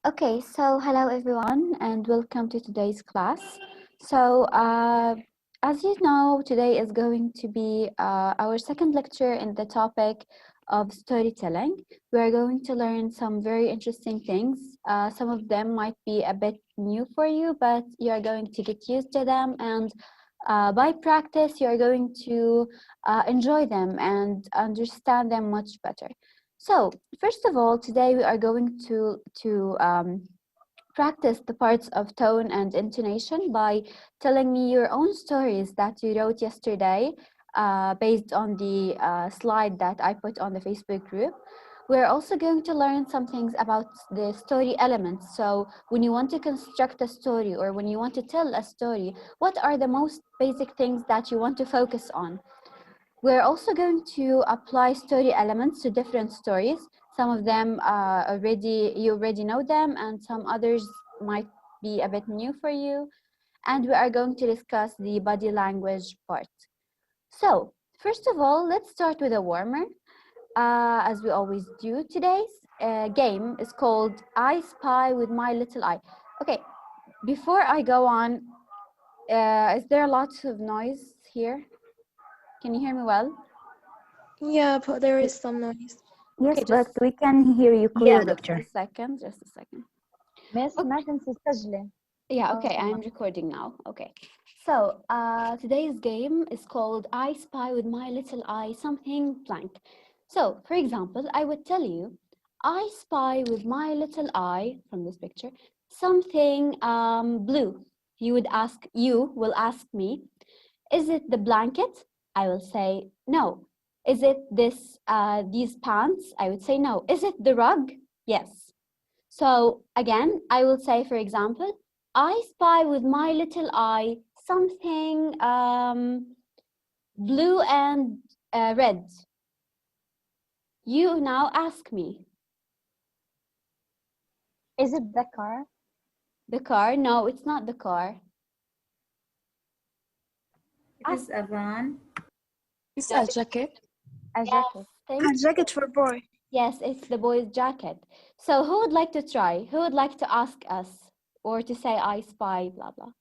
Okay, so hello everyone and welcome to today's class. So as you know, today is going to be our second lecture in the topic of storytelling. We are going to learn some very interesting things. Some of them might be a bit new for you, but you are going to get used to them, and by practice, you are going to enjoy them and understand them much better. So, first of all, today we are going to practice the parts of tone and intonation by telling me your own stories that you wrote yesterday based on the slide that I put on the Facebook group. We're also going to learn some things about the story elements. So when you want to construct a story or when you want to tell a story, what are the most basic things that you want to focus on? We're also going to apply story elements to different stories. Some of them you already know them, and some others might be a bit new for you. And we are going to discuss the body language part. So, first of all, let's start with a warmer. As we always do, today's game is called I Spy with My Little Eye. Okay, before I go on, is there a lot of noise here? Can you hear me well? Yeah, but there is some noise. Yes, Okay, but we can hear you clearly. Just a second. Miss, ما تنسي تسجلي. Yeah, okay, I'm recording now. Okay. So, today's game is called I Spy with My Little Eye something blank. So, for example, I would tell you, I spy with my little eye from this picture something blue. You will ask me, is it the blanket? I will say no. Is it these pants? I would say no. Is it the rug? Yes. So again, I will say, for example, I spy with my little eye something blue and red. You now ask me. Is it the car? The car? No, it's not the car. It is a van. It's a jacket. A jacket. Thank A jacket for boy. Yes, it's the boy's jacket. So who would like to try? Who would like to ask us or to say I spy, blah, blah?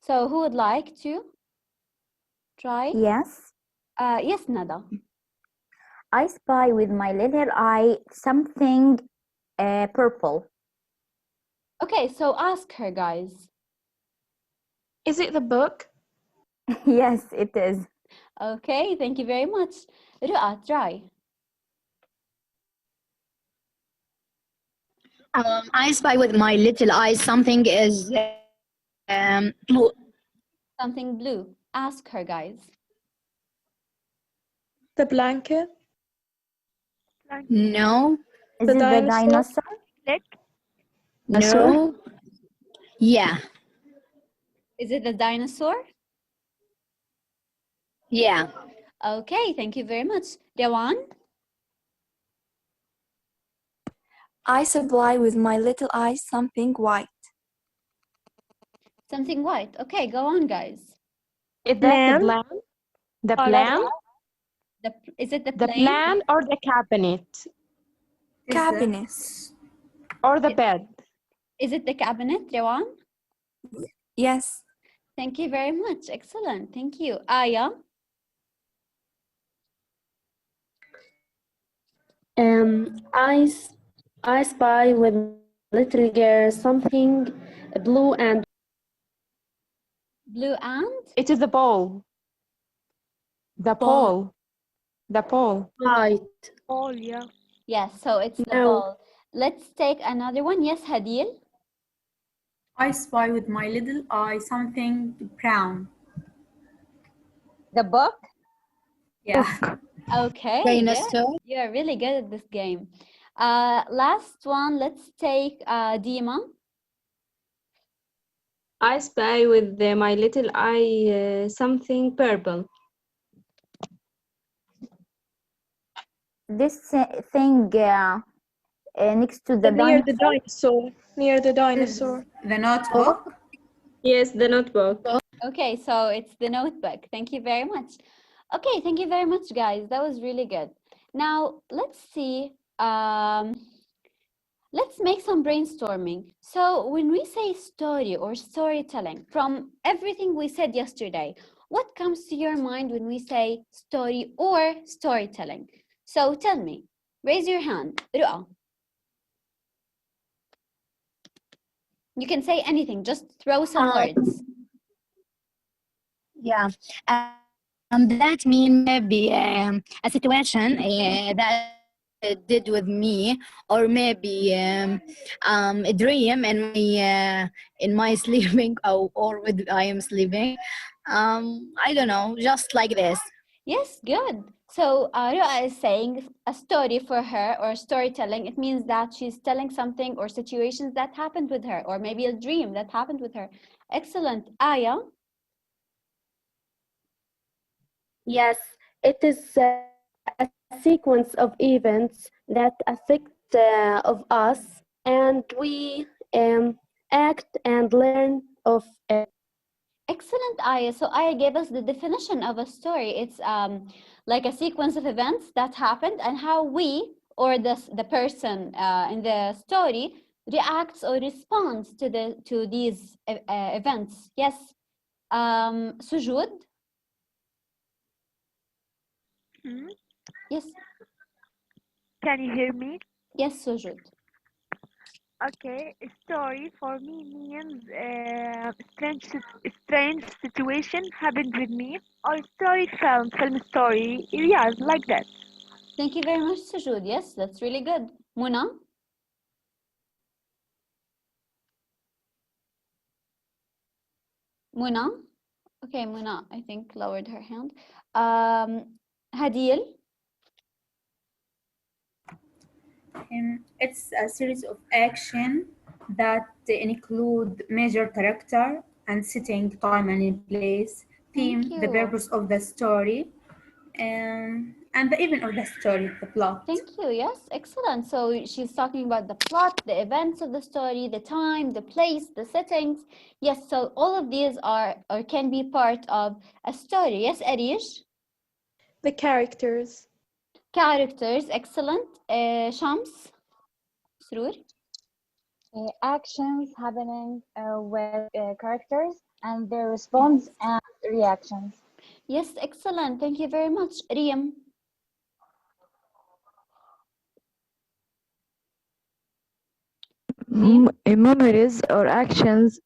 So who would like to try? Yes. Yes, Nada. I spy with my little eye something purple. Okay, so ask her, guys. Is it the book? Yes, it is. Okay, thank you very much. Ru'a, try. I spy with my little eyes something is Something blue. Ask her, guys. The blanket? no, Is The it the dinosaur? dinosaur? no, yeah, Is it the dinosaur? yeah. Okay, thank you very much. Dewan? I supply with my little eyes something white. Something white. Okay, go on, guys. Is that the plan? The plan? Is it the The plane? plan or the cabinet? Cabinet. Or the bed? Is it the cabinet, Dewan? Yes. Thank you very much. Excellent. Thank you. Aya? I spy with little girl something blue and Blue and? It is the ball. The pole. The pole. white. Oh, yeah. Yes, so it's the No. ball. Let's take another one. Yes, Hadil? I spy with my little eye something brown. The book? Yeah. Okay, Dinosaur. you are really good at this game. Last one, let's take Dima. I spy with my little eye something purple. This thing next to the Near the dinosaur? dinosaur. Near the dinosaur. The notebook. Yes, the notebook. Okay, so it's the notebook. Thank you very much. Okay, thank you very much, guys. That was really good. Now, let's let's make some brainstorming. So when we say story or storytelling, from everything we said yesterday, what comes to your mind when we say story or storytelling? So tell me, raise your hand. Ru'a. You can say anything, just throw some words. Yeah, that mean maybe a situation that did with me, or maybe a dream in my sleeping, or with I am sleeping. I don't know, just like this. Yes, good. So Ru'a is saying a story for her, or storytelling. It means that she's telling something or situations that happened with her, or maybe a dream that happened with her. Excellent. Aya? Yes, it is a sequence of events that affect of us, and we act and learn of it. Excellent, Aya. So Aya gave us the definition of a story. It's like a sequence of events that happened, and how we, or the person in the story, reacts or responds to these events. Yes. Sujud? Hmm? Yes. Can you hear me? Yes, Sujud. Okay, a story for me means strange situation happened with me, or story film story. Yeah, like that. Thank you very much, Sujud. Yes, that's really good. Muna? Muna? Okay, Muna, I think, lowered her hand. Hadil? It's a series of action that include major character and setting, time and place, theme, Thank the you. purpose of the story, and the event of the story, the plot. Thank you. Yes, excellent. So she's talking about the plot, the events of the story, the time, the place, the settings. Yes, so all of these are or can be part of a story. Yes, Arish? The characters. Characters, excellent. Shams? Surur? Actions happening with characters and their response and reactions. Yes, excellent. Thank you very much. Riem? Memories or actions.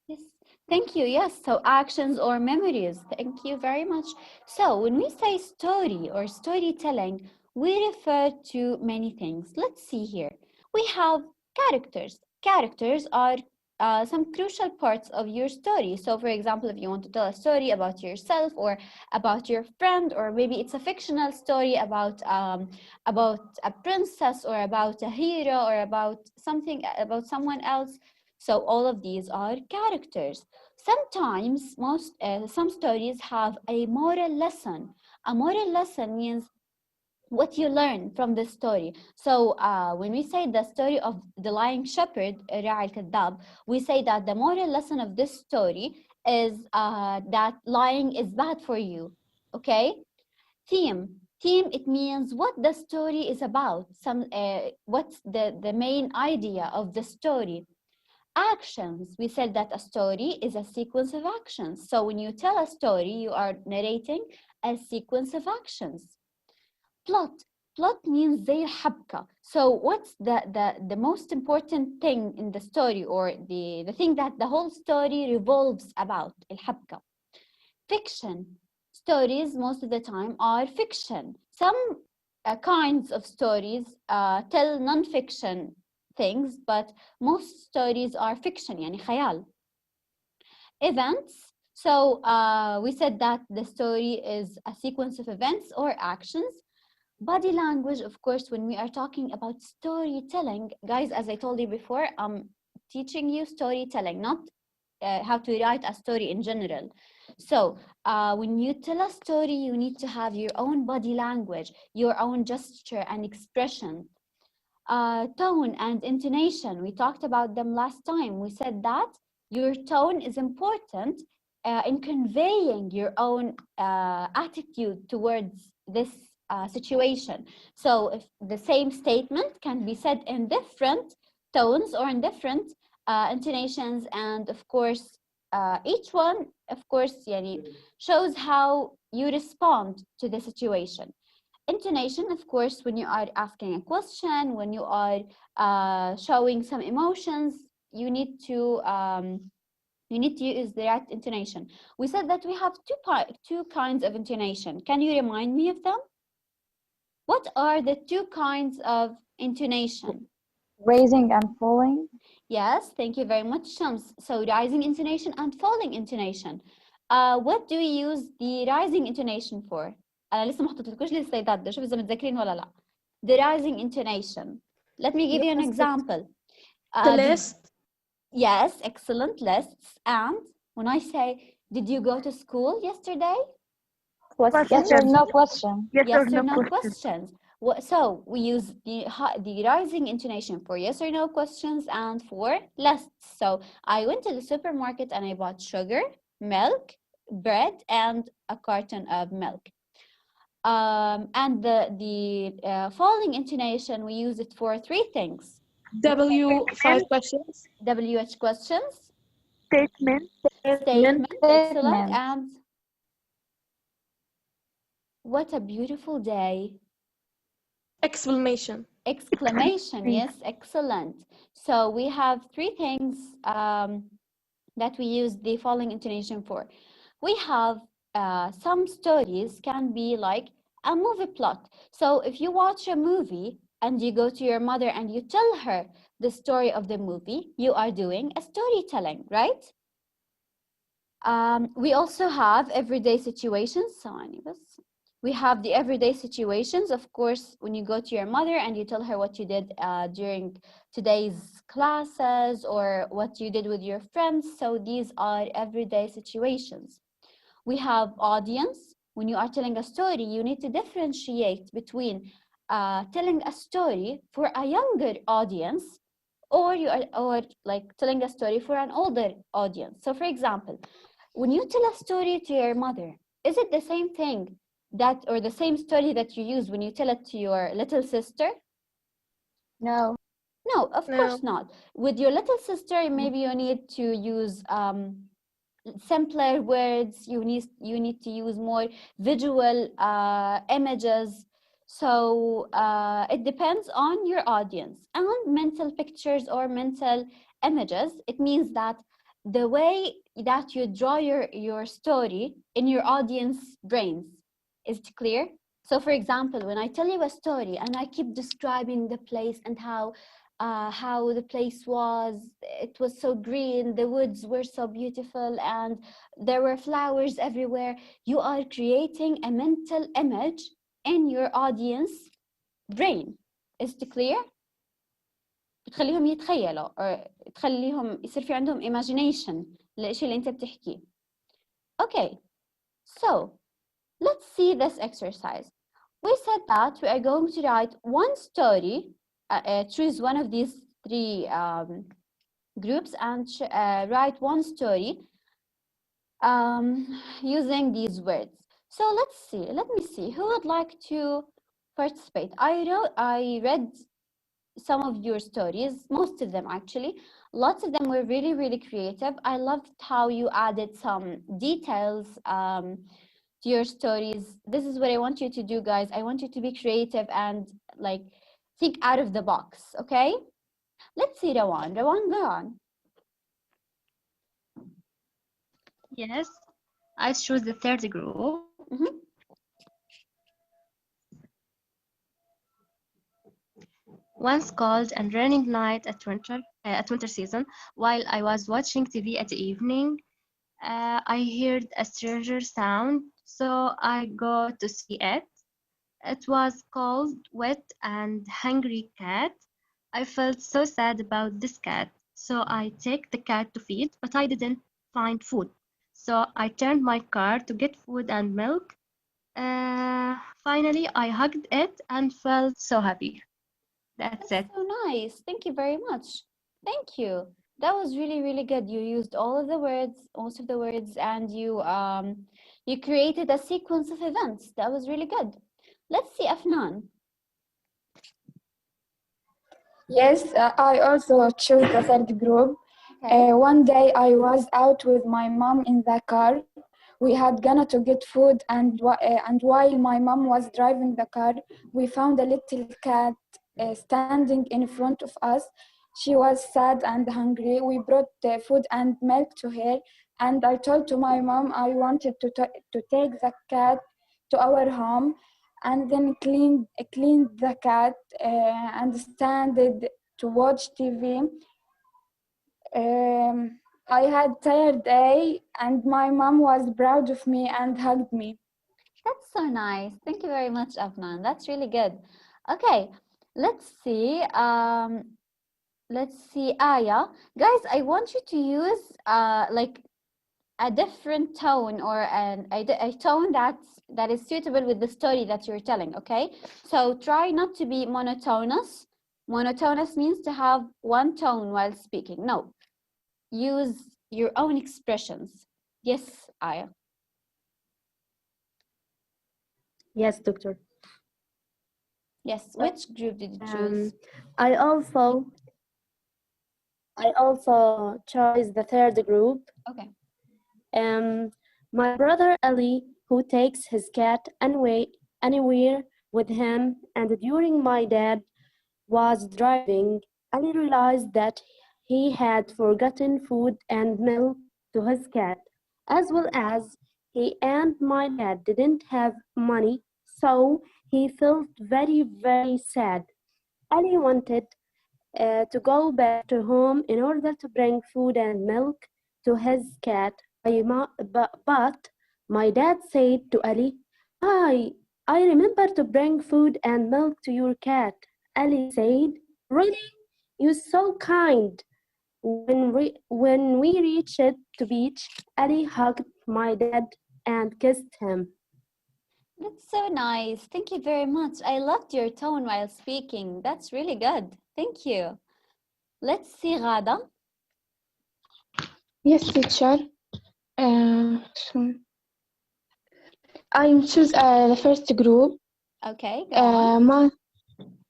Yes, thank you. Yes, so actions or memories. Thank you very much. So when we say story or storytelling, we refer to many things. Let's see here. We have characters. Characters are some crucial parts of your story. So, for example, if you want to tell a story about yourself or about your friend, or maybe it's a fictional story about a princess or about a hero or about something about someone else. So all of these are characters. Sometimes some stories have a moral lesson. A moral lesson means what you learn from the story. So when we say the story of the lying shepherd, Ra'i al-Kadhab, we say that the moral lesson of this story is that lying is bad for you. Okay? Theme, it means what the story is about. What's the main idea of the story. Actions, we said that a story is a sequence of actions. So when you tell a story, you are narrating a sequence of actions. Plot means زي الحبكة. So what's the most important thing in the story, or the thing that the whole story revolves about? الحبكة. Fiction. Stories most of the time are fiction. Some kinds of stories tell non-fiction things, but most stories are fiction, يعني خيال. Events. So we said that the story is a sequence of events or actions. Body language, of course, when we are talking about storytelling, guys, as I told you before, I'm teaching you storytelling, not how to write a story in general. So when you tell a story, you need to have your own body language, your own gesture and expression. Tone and intonation, we talked about them last time. We said that your tone is important in conveying your own attitude towards this situation. So if the same statement can be said in different tones or in different intonations, and of course each one of course يعني, shows how you respond to the situation. Intonation, of course, when you are asking a question, when you are showing some emotions, you need to use the right intonation. We said that we have two kinds of intonation. Can you remind me of them? What are the two kinds of intonation? Raising and falling. Yes, thank you very much, Shams. So rising intonation and falling intonation. What do we use the rising intonation for? أنا لسه ما حطيتلكوش السلايدات ده، شوف إذا متذكرين ولا لا. The rising intonation. Let me give you an example. The list. Yes, excellent lists. And when I say, did you go to school yesterday? Yes or no question. Yes Yes or no question. questions. So we use the rising intonation for yes or no questions and for lists. So I went to the supermarket and I bought sugar, milk, bread, and a carton of milk. And the falling intonation, we use it for three things. W5 questions. WH questions. Statement. Statement. Excellent. Statement. And what a beautiful day. Exclamation. Exclamation. Yes, excellent. So we have three things that we use the following intonation for. We have some stories can be like a movie plot. So if you watch a movie and you go to your mother and you tell her the story of the movie, you are doing a storytelling, right? We also have everyday situations. We have the everyday situations. Of course, when you go to your mother and you tell her what you did during today's classes or what you did with your friends. So these are everyday situations. We have audience. When you are telling a story, you need to differentiate between telling a story for a younger audience or like telling a story for an older audience. So for example, when you tell a story to your mother, is it the same thing that or the same story that you use when you tell it to your little sister? No. No, of course not. With your little sister, maybe you need to use simpler words. You need to use more visual images. So it depends on your audience. And mental pictures or mental images, it means that the way that you draw your story in your audience brains. Is it clear? So for example, when I tell you a story and I keep describing the place and how the place was, it was so green, the woods were so beautiful, and there were flowers everywhere, you are creating a mental image in your audience brain. Is it clear? بتخليهم يتخيلوا or تخليهم يصير في عندهم imagination للشيء اللي انت بتحكيه. Okay, so let's see this exercise. We said that we are going to write one story, choose one of these three groups and write one story using these words. So let me see, who would like to participate? I read some of your stories, most of them actually. Lots of them were really, really creative. I loved how you added some details to your stories. This is what I want you to do, guys. I want you to be creative and like think out of the box, okay? Let's see, Rawan. Rawan, go on. Yes, I choose the third group. Mhm. Once cold and raining night at winter season, while I was watching TV at the evening, I heard a stranger sound, so I go to see it. It was called Wet and Hungry Cat. I felt so sad about this cat, so I take the cat to feed, but I didn't find food. So I turned my car to get food and milk. Finally, I hugged it and felt so happy. That's it. So nice. Thank you very much. Thank you. That was really, really good. You used all of the words, most of the words, and you created a sequence of events. That was really good. Let's see Afnan. Yes, I also chose the third group. Okay. One day I was out with my mom in the car. We had gone to get food, and while my mom was driving the car, we found a little cat standing in front of us. She was sad and hungry. We brought food and milk to her, and I told to my mom I wanted to take the cat to our home, and then cleaned the cat and standed to watch TV. I had tired day, and my mom was proud of me and hugged me. That's so nice. Thank you very much, Afnan. That's really good. Okay, let's see. Let's see, Aya. Guys, I want you to use like a different tone or a tone that is suitable with the story that you're telling. Okay, so try not to be monotonous. Monotonous means to have one tone while speaking. No, use your own expressions. Yes, Aya. Yes, doctor. Yes. Which group did you choose? I also chose the third group. Okay. My brother Ali, who takes his cat anywhere with him, and during my dad was driving, Ali realized that he had forgotten food and milk to his cat, as well as he and my dad didn't have money, so he felt very, very sad. Ali wanted to go back to home in order to bring food and milk to his cat. But my dad said to Ali, I remember to bring food and milk to your cat. Ali said, really? You're so kind. When we reached the beach, Ali hugged my dad and kissed him. That's so nice. Thank you very much. I loved your tone while speaking. That's really good. Thank you. Let's see, Ghada. Yes, teacher. So I choose the first group. Okay, go on.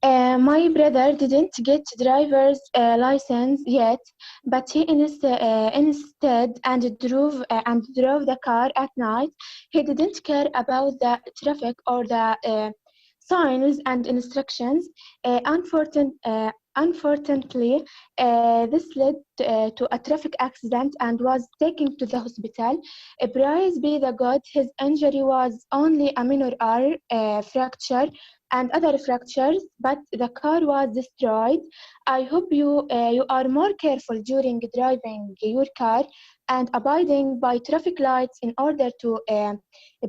My brother didn't get driver's license yet, but he instead and drove the car at night. He didn't care about the traffic or the signs and instructions. Unfortunately, this led to a traffic accident and was taken to the hospital. Praise be the God, his injury was only a minor fracture and other fractures, but the car was destroyed. I hope you are more careful during driving your car and abiding by traffic lights in order to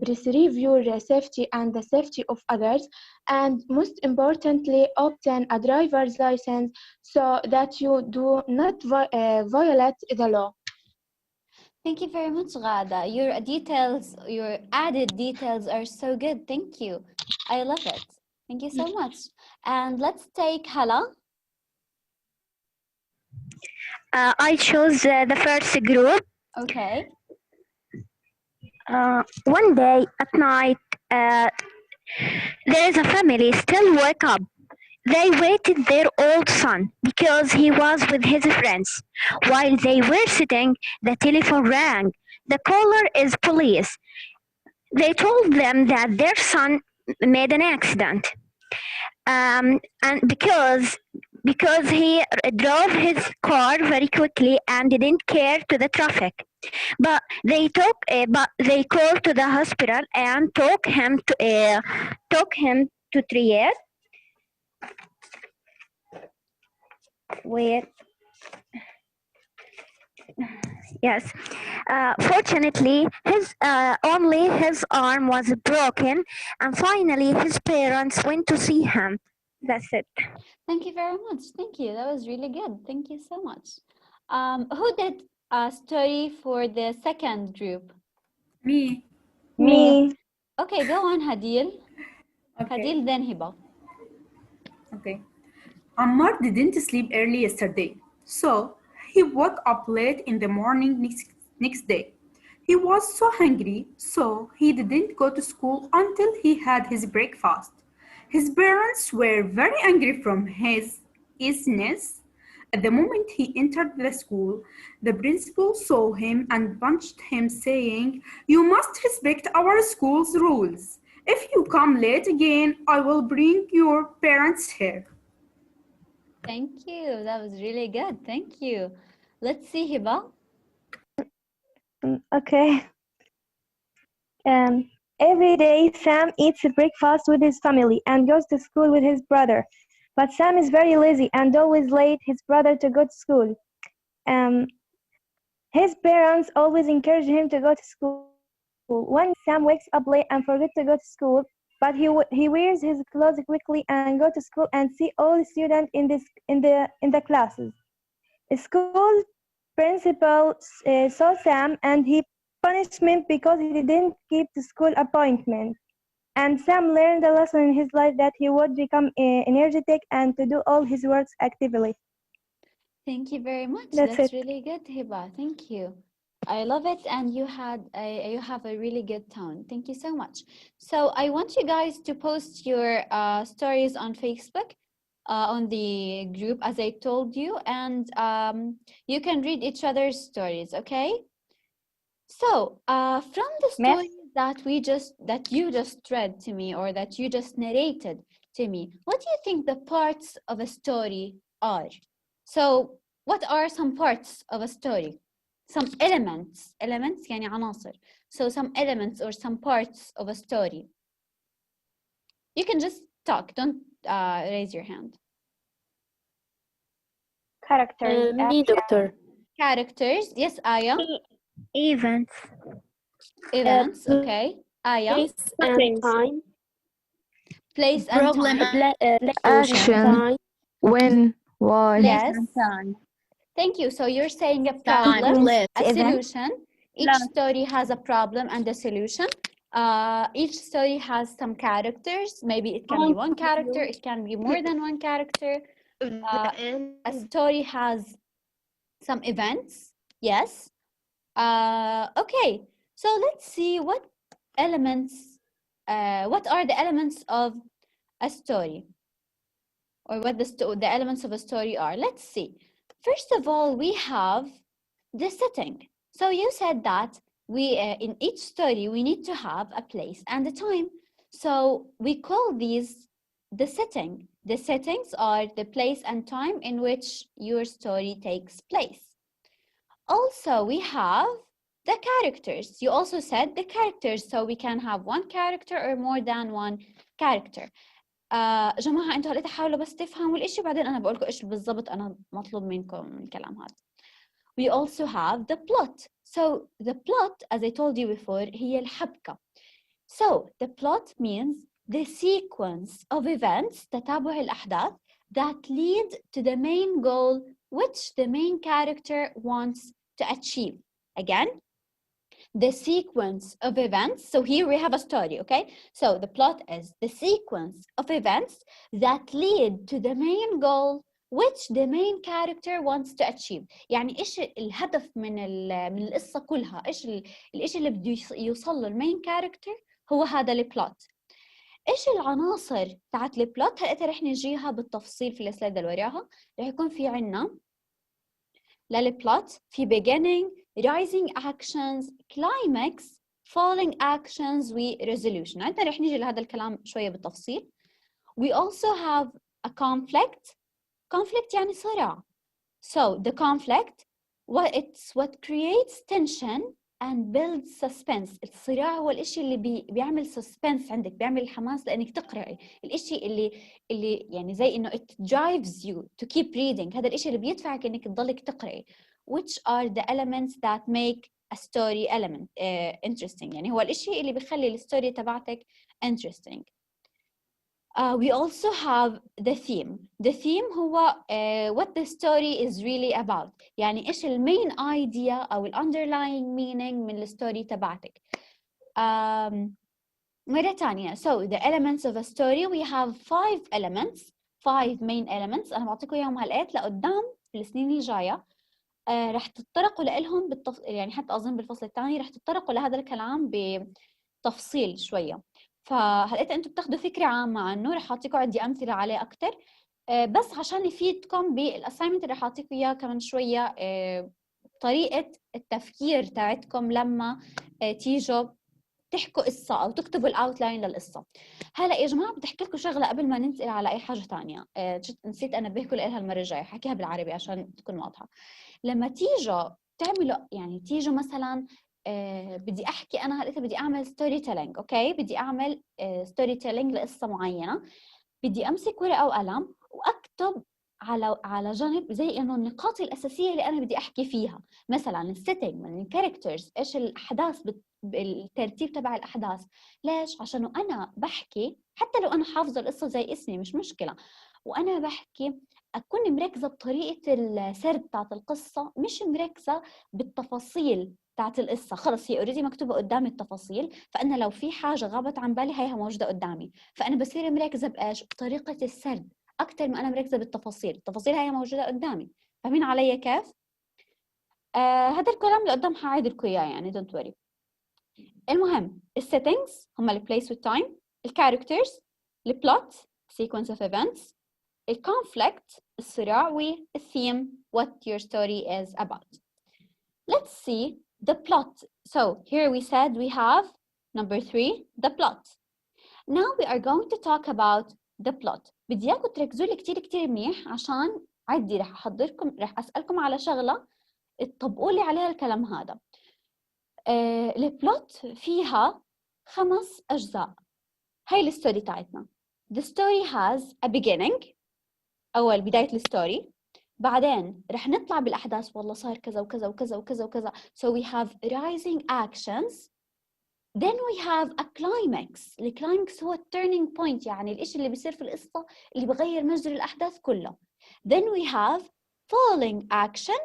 preserve your safety and the safety of others. And most importantly, obtain a driver's license so that you do not violate the law. Thank you very much, Ghada. Your added details are so good. Thank you. I love it. Thank you so much. And let's take Hala. I chose the first group. Okay. One day at night, there is a family still woke up. They waited their old son because he was with his friends. While they were sitting, the telephone rang. The caller is police. They told them that their son made an accident. And because he drove his car very quickly and didn't care to the traffic. But they called to the hospital and took him to Trieste. Wait. Yes. Fortunately, only his arm was broken, and finally his parents went to see him. That's it. Thank you very much. Thank you. That was really good. Thank you so much. Who did a story for the second group? Me. Me. Okay, go on, Hadil. Okay. Hadil, then Hiba. Okay. Ammar didn't sleep early yesterday, so he woke up late in the morning next day. He was so hungry, so he didn't go to school until he had his breakfast. His parents were very angry from his laziness. At the moment he entered the school, the principal saw him and punched him, saying, "You must respect our school's rules. If you come late again, I will bring your parents here." Thank you. That was really good. Thank you. Let's see, Hiba. Okay. Every day, Sam eats breakfast with his family and goes to school with his brother. But Sam is very lazy and always late his brother to go to school. Um, his parents always encourage him to go to school. One day, Sam wakes up late and forgets to go to school, but he wears his clothes quickly and go to school and see all the students in the classes. The school principal saw Sam and he punished him because he didn't keep the school appointment. And Sam learned a lesson in his life that he would become energetic and to do all his works actively. Thank you very much. That's That's it. really good, Hiba. Thank you. I love it, and you have a really good tone. Thank you so much. So I want you guys to post your stories on Facebook, on the group, as I told you, and you can read each other's stories. Okay. So from the Miss, stories that you just read to me, or that you just narrated to me, what do you think the parts of a story are? So what are some parts of a story? Some elements يعني عناصر. So some elements or some parts of a story. You can just talk, don't raise your hand. characters, Me, action, doctor. Characters, yes, Aya. Events. Events, okay. Aya. Place and time. Place and Problem time. Place Action. and time. When? Why? Yes. time, Thank you. So you're saying a time, problem, place, a solution. Each Plot. story has a problem and a solution. Each story has some characters. Maybe it can be one character. It can be more than one character. A story has some events. Yes. Okay. So let's see what elements. What are the elements of a story, or what the elements of a story are? Let's see. First of all, we have the setting. So you said that we in each story we need to have a place and a time. So we call these the setting. The settings are the place and time in which your story takes place. Also, we have the characters. You also said the characters, so we can have one character or more than one character. جماعة انتوا هلا تحاولوا بس تفهموا الاشي، بعدين انا بقول لكم ايش بالضبط انا مطلوب منكم من الكلام هذا. We also have the plot. So the plot, as I told you before, هي الحبكة. So the plot means the sequence of events, تتابع الأحداث, that lead to the main goal which the main character wants to achieve. Again, the sequence of events. So here we have a story, okay? So the plot is the sequence of events that lead to the main goal which the main character wants to achieve. يعني إيش الهدف من القصة كلها؟ إيش الإشي اللي بده يوصل له المين كاركتر؟ هو هذا البلوت. إيش العناصر تاعت البلوت؟ هلأ رح نجيها بالتفصيل في السلايد اللي وراها. رح يكون في عنا للبلوت في beginning, rising actions, climax, falling actions و resolution. عندنا رح نيجي لهذا الكلام شوية بالتفصيل. We also have a conflict. Conflict يعني صراع. So the conflict, it's what creates tension and builds suspense. الصراع هو الإشي اللي بيعمل suspense عندك، بيعمل الحماس لأنك تقرأي. الإشي اللي يعني زي إنه it drives you to keep reading. هذا الإشي اللي بيدفعك إنك تضلك تقرأي. Which are the elements that make a story element interesting. يعني هو الإشي اللي بيخلي الستوري تبعتك interesting. We also have the theme. The theme هو what the story is really about. يعني إيش main idea أو underlying meaning من الستوري تبعتك. مرة تانية. So the elements of a story, we have 5 main elements. أنا بعطيكم إياهم هالآيات لقدام في السنين الجاية. رح تتطرقوا لهم يعني حتى أظن بالفصل الثاني رح تتطرقوا لهذا الكلام بتفصيل شوية. فهلقيت أنتم بتاخدوا فكرة عامة عنه، رح أعطيكم عندي أمثلة عليه أكتر، بس عشان يفيدكم بالأسايمنت اللي رح أعطيكم إياه كمان شوية، طريقة التفكير تاعتكم لما تيجوا تحكوا قصة أو تكتبوا الأوتلاين للقصة. هلا يا جماعة بدي أحكي لكم شغلة قبل ما ننتقل على أي حاجة تانية، نسيت أنبهكم لها المرة الجاية، حكيها بالعربي عشان تكون واضحة. لما تيجوا تعملوا يعني تيجوا مثلا بدي أحكي أنا هلقيت بدي أعمل ستوري تيلينج، أوكي، بدي أعمل ستوري تيلينج لقصة معينة، بدي أمسك ورقة وقلم وأكتب على جنب زي إنه النقاط الأساسية اللي أنا بدي أحكي فيها، مثلا السيتنج من الكاركترز، إيش الأحداث بالترتيب تبع الأحداث. ليش؟ عشان أنا بحكي حتى لو أنا حافظة القصة زي اسمي مش مشكلة، وأنا بحكي أكون مركزة بطريقة السرد تاعت القصة، مش مركزة بالتفاصيل تاعت القصة. خلص هي اوريدي مكتوبة قدامي التفاصيل، فأنا لو في حاجة غابت عن بالي هيها موجودة قدامي، فأنا بصير مركزة بإيش؟ بطريقة السرد أكتر ما أنا مركزة بالتفاصيل. التفاصيل هي موجودة قدامي. فاهمين علي كيف؟ هذا الكلام اللي قدام حاعيد لكم إياه يعني don't worry. المهم السيتنجز هم البليس والتايم، الكاركترز، البلوت sequence of events، الكونفليكت الصراع، والثيم what your story is about. Let's see the plot. So here we said we have number 3 the plot. Now we are going to talk about the plot. بدي اياكم تركزوا لي كتير كتير منيح عشان عندي رح احضركم، رح اسالكم على شغله تطبقوا لي عليها الكلام هذا. البلوت فيها 5 أجزاء. هاي الستوري تاعتنا. The story has a beginning، أول بداية الستوري، بعدين رح نطلع بالأحداث والله صار كذا وكذا وكذا وكذا وكذا. So we have rising actions. Then we have a climax. الكلايمكس هو turning point، يعني الإشي اللي بيصير في القصة اللي بغير مجرى الأحداث كلها. Then we have falling action،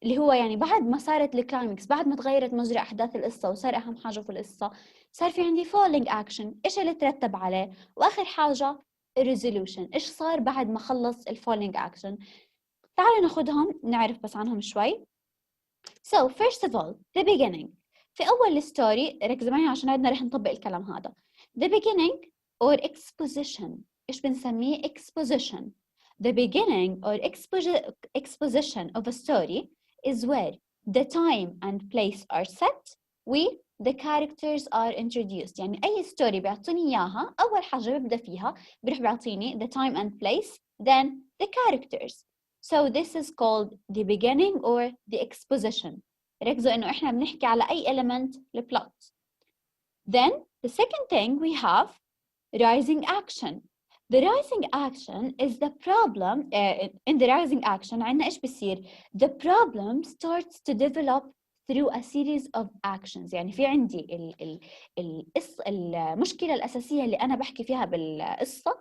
اللي هو يعني بعد ما صارت الكلايمكس، بعد ما تغيرت مجرى أحداث القصة وصار أهم حاجة في القصة، صار في عندي falling action، إيش اللي ترتب عليه، وآخر حاجة resolution، إيش صار بعد ما خلص falling action. تعالوا ناخدهم نعرف بس عنهم شوي. So first of all the beginning. في أول الستوري ركزوا معي عشان عندنا رح نطبق الكلام هذا. The beginning or exposition، إيش بنسميه exposition. The beginning or exposition of a story is where the time and place are set و the characters are introduced. يعني أي ستوري بيعطيني إياها أول حاجة ببدأ فيها بروح بيعطيني the time and place then the characters. So this is called the beginning or the exposition. ركزوا إنه إحنا بنحكي على أي element الplot. Then the second thing we have rising action. The rising action is the problem. In the rising action عندنا إيش بيصير؟ The problem starts to develop through a series of actions. يعني في عندي المشكلة الأساسية اللي أنا بحكي فيها بالقصة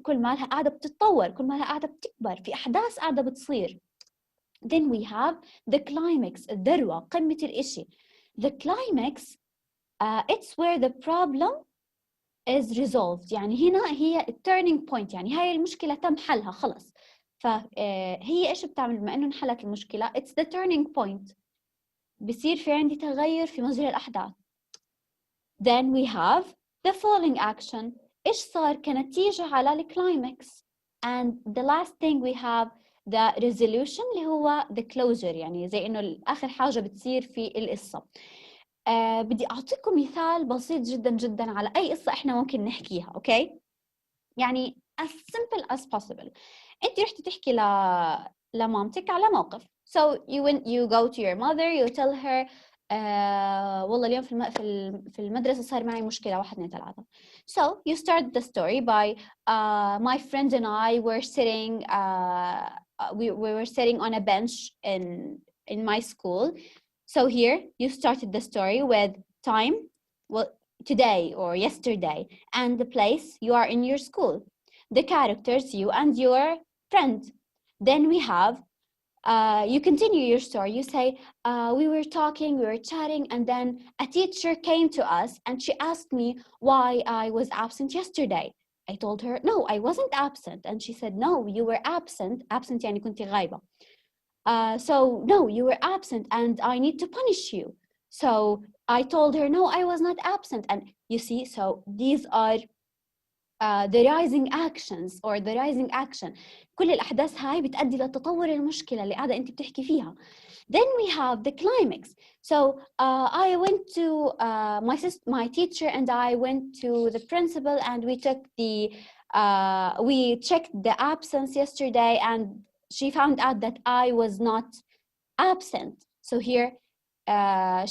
كل ما لها قاعدة بتتطور، كل ما لها قاعدة بتكبر، في أحداث قاعدة بتصير. Then we have the climax، الذروة، قمة الإشي. The climax it's where the problem is resolved. يعني هنا هي turning point، يعني هاي المشكلة تم حلها خلص. فهي إيش بتعمل بما إنه انحلت المشكلة؟ it's the turning point، بصير في عندي تغير في مجرى الأحداث. Then we have the falling action، إيش صار كنتيجة على الكلايمكس. And the last thing we have the resolution اللي هو the closure، يعني زي إنه آخر حاجة بتصير في القصة. بدي أعطيكم مثال بسيط جدا جدا على أي قصة إحنا ممكن نحكيها، أوكي؟ يعني as simple as possible. أنت رحتي تحكي لمامتك على موقف. So you go to your mother, you tell her والله اليوم في المدرسة صار معي مشكلة 1 2 3. So you start the story by my friend and I were sitting we were sitting on a bench in my school. So here you started the story with time, well, today or yesterday, and the place you are in your school, the characters, you and your friend. Then we have you continue your story. You say we were talking, we were chatting, and then a teacher came to us and she asked me why I was absent yesterday. I told her no, I wasn't absent, and she said no, you were absent. Absent يعني كنت غايبة. So no, you were absent and I need to punish you. So I told her, no, I was not absent. And you see, so these are the rising actions or the rising action. كل الأحداث هاي بتؤدي لتطور المشكلة اللي قاعدة أنت بتحكي فيها. Then we have the climax. So I went to my teacher and I went to the principal and we took we checked the absence yesterday and she found out that I was not absent. So here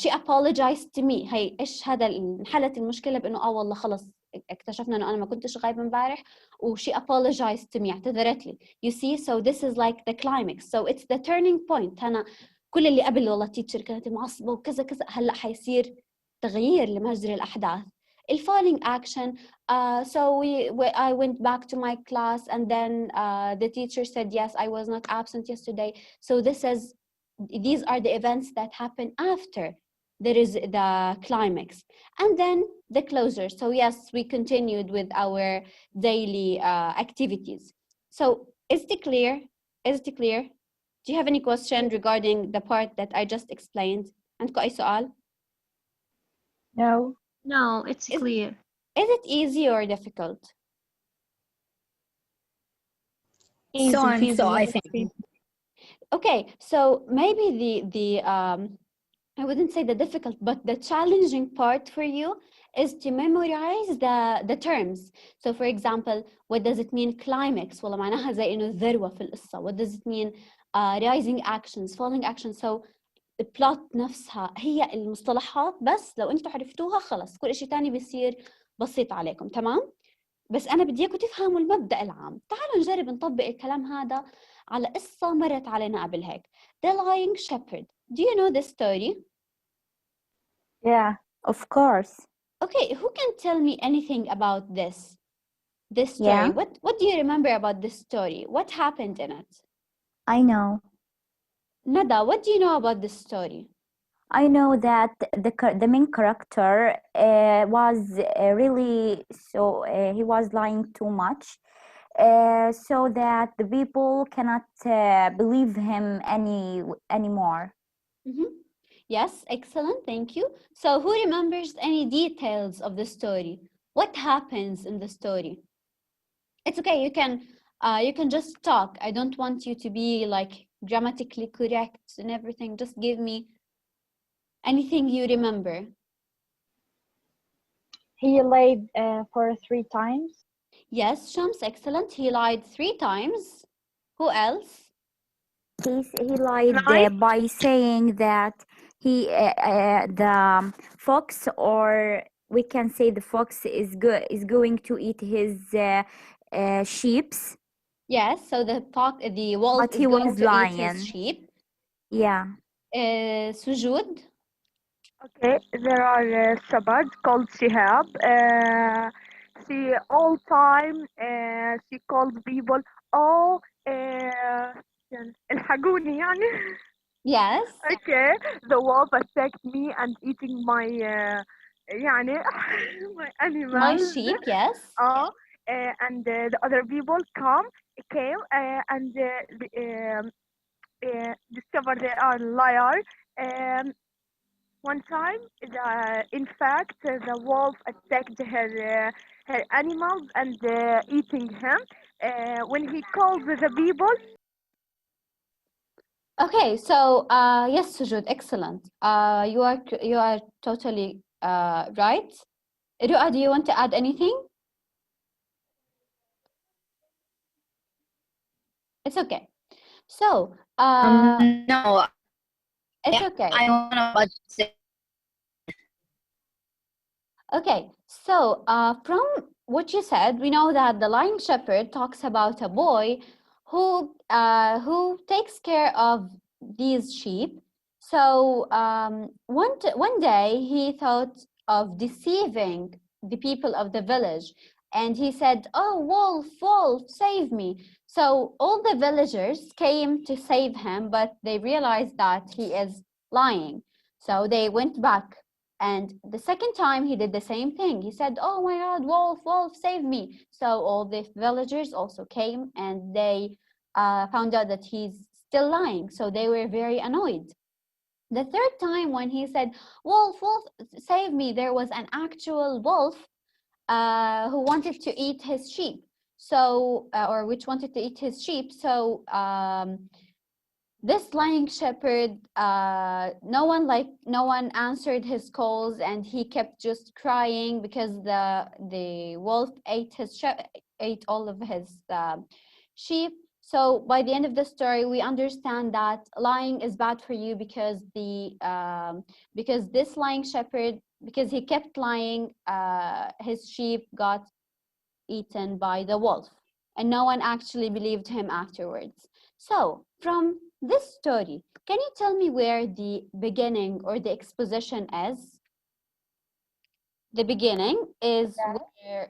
she apologized to me. هي إيش هذا انحلت المشكلة بإنه والله خلص اكتشفنا إنه أنا ما كنتش غايبة امبارح و she apologized to me اعتذرت لي. You see, so this is like the climax. So it's the turning point. أنا كل اللي قبل والله التيتشر كانت معصبة وكذا كذا هلا حيصير تغيير لمجرى الأحداث. Falling action. So I went back to my class and then the teacher said yes, I was not absent yesterday. So these are the events that happen after there is the climax and then the closure. So yes, we continued with our daily activities. So is it clear? Do you have any question regarding the part that I just explained? عندكم أي سؤال? No. No, it's clear. Is it easy or difficult? Easy. So and so, I Feasible. think. Okay, so maybe the I wouldn't say the difficult, but the challenging part for you is to memorize the terms. So for example, what does it mean climax? والله معناها زي إنه الذروة في القصة. What does it mean rising actions, falling actions? So the plot نفسها هي المصطلحات بس لو أنتوا عرفتوها خلص كل شيء تاني بيصير بسيط عليكم. تمام؟ بس أنا بدي إياكم تفهموا المبدأ العام. تعالوا نجرب نطبق الكلام هذا على قصة مرت علينا قبل هيك. The Lying Shepherd. Do you know this story? Yeah, of course. Okay, who can tell me anything about this story? Yeah, What do you remember about this story? What happened in it? I know. Nada, what do you know about this story? I know that the main character was really he was lying too much, so that the people cannot believe him anymore. Mm-hmm. Yes, excellent, thank you. So who remembers any details of the story? What happens in the story? It's okay, you can just talk. I don't want you to be like grammatically correct and everything. Just give me anything you remember. He laid for 3 times. Yes, Shams, excellent. He lied 3 times. Who else? He lied by saying that the fox, or we can say the fox is going to eat his sheeps. Yes, so the wolf But is he going was to eat lying. his sheep. Yeah. Sujud? Okay, there are shepherds called Shihab. She all time she calls people, oh, الحقوني يعني. Yes. Okay, the wolf attacked me and eating my يعني my My animals. sheep, yes. And the other people came and discovered they are liar. One time, in fact, the wolf attacked her animals and eating him. When he called the people, Okay, so yes, Sujud, excellent. You are totally right. Ru'a, do you want to add anything? It's okay. So No, it's okay. I don't know what to say. Okay, so from what you said, we know that the lying shepherd talks about a boy who takes care of these sheep. So one day he thought of deceiving the people of the village, and he said, "Oh, wolf, wolf, save me!" So all the villagers came to save him, but they realized that he is lying. So they went back. And the second time he did the same thing. He said, "Oh my God, wolf, wolf, save me." So all the villagers also came and they found out that he's still lying, so they were very annoyed. The third time when he said, wolf, wolf, save me, there was an actual wolf who wanted to eat his sheep. So, or which wanted to eat his sheep. So this lying shepherd, no one answered his calls, and he kept just crying because the wolf ate all of his sheep. So by the end of the story, we understand that lying is bad for you because this lying shepherd, because he kept lying, his sheep got eaten by the wolf, and no one actually believed him afterwards. So from this story, can you tell me where the beginning or the exposition is? The beginning is where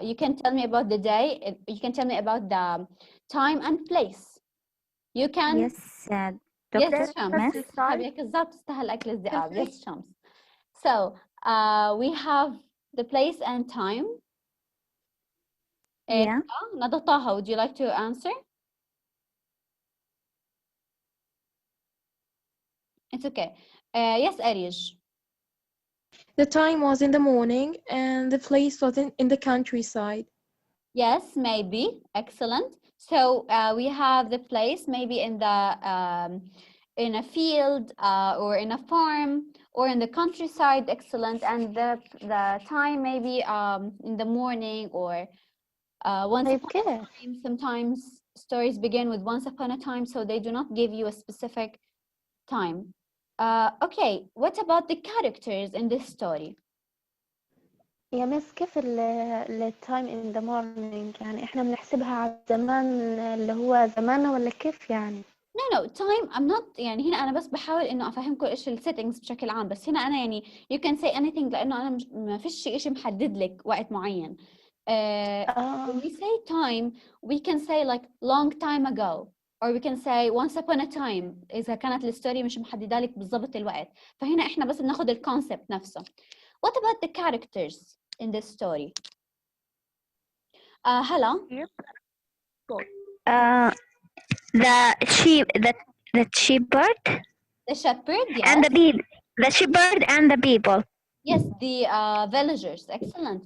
you can tell me about the day, you can tell me about the time and place. You can. Yes, Yes, Dr. Shams. Miss. هيك بالضبط تستاهل أكل الذئاب. Yes, Shams. So we have the place and time. Yeah. Nada Taha, would you like to answer? It's okay. Yes, Arish. The time was in the morning and the place was in the countryside. Yes, maybe. Excellent. So we have the place maybe in a field or in a farm or in the countryside. Excellent. And the time maybe in the morning or once upon a time. Sometimes stories begin with once upon a time, so they do not give you a specific time. Okay, what about the characters in this story? يا مس كيف التايم in the morning يعني احنا بنحسبها على الزمان اللي هو زماننا ولا كيف يعني؟ No, time I'm not يعني هنا أنا بس بحاول إنه أفهمكم إيش السيتنجز بشكل عام، بس هنا أنا يعني you can say anything لأنه أنا ما فيش إشي محدد لك وقت معين. When we say time we can say like long time ago or we can say once upon a time إذا كانت الستوري مش محددة لك بالضبط الوقت، فهنا إحنا بس بناخد الكونسبت نفسه. What about the characters in this story? Hala? The sheep, the shepherd, The shepherd, yes. and the shepherd and the people. Yes, the villagers. Excellent.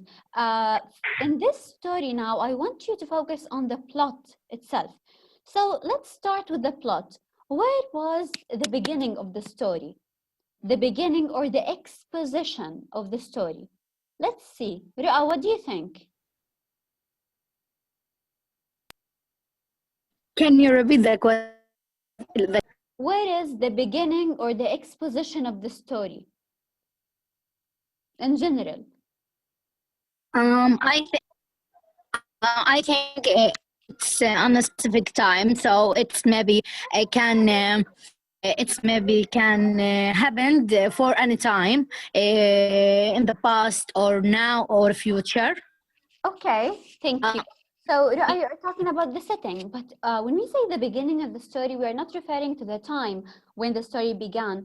In this story now, I want you to focus on the plot itself. So let's start with the plot. Where was the beginning of the story? The beginning or the exposition of the story? Let's see. Ru'a, what do you think? Can you repeat the question? Where is the beginning or the exposition of the story in general? I think it's on a specific time, so it's maybe can happen for any time in the past or now or future. Okay, thank you. So Ru'a, you're talking about the setting, but when we say the beginning of the story, we are not referring to the time when the story began.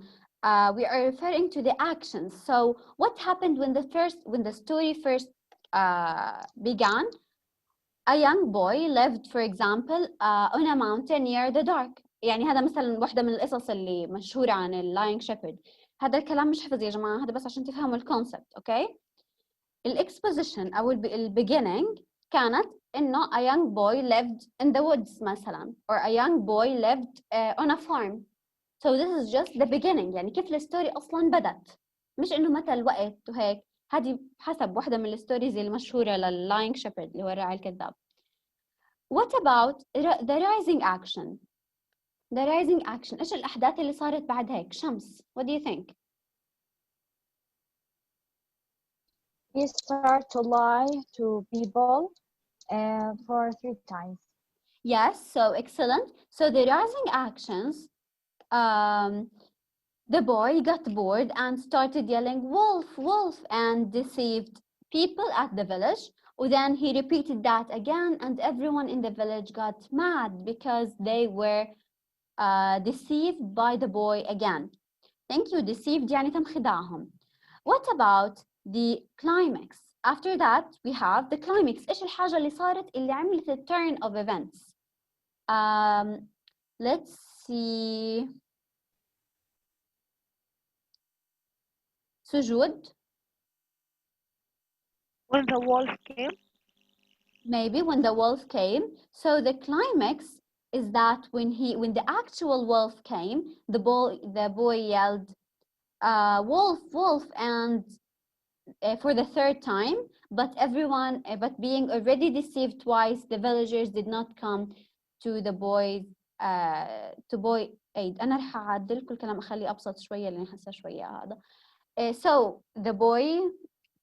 We are referring to the actions. So what happened when the story first began? A young boy lived, for example, on a mountain near the dark. يعني هذا مثلا واحدة من القصص اللي مشهورة عن اللاينج شيبرد. هذا الكلام مش حفظ يا جماعة، هذا بس عشان تفهموا الكونسبت، اوكي؟ الإكسبوزيشن أو البيجينينج كانت إنه a young boy lived in the woods مثلا or a young boy lived on a farm. So this is just the beginning، يعني كيف الستوري أصلا بدت، مش إنه متى الوقت وهيك. هذه حسب واحدة من الستوريز المشهورة لللاينج شيبرد اللي هو الراعي الكذاب. What about the rising action? The rising action إيش الأحداث اللي صارت بعد هيك؟ شمس, what do you think? He started to lie to people for 3 times. Yes, so excellent. So the rising actions, the boy got bored and started yelling wolf, wolf, and deceived people at the village. Then he repeated that again, and everyone in the village got mad because they were deceived by the boy again. Thank you. Deceived يعني تم خداعهم. What about the climax? After that we have the climax. إيش الحاجة اللي صارت اللي عملت a turn of events? Let's see. Sujud. When the wolf came? Maybe when the wolf came. So the climax is that when the actual wolf came, the boy yelled, wolf, wolf, and for the third time, but being already deceived twice, the villagers did not come to the boy aid. أنا رح أعدل كل كلام أخليه أبسط شوية لأن حاسة شوية هذا. So the boy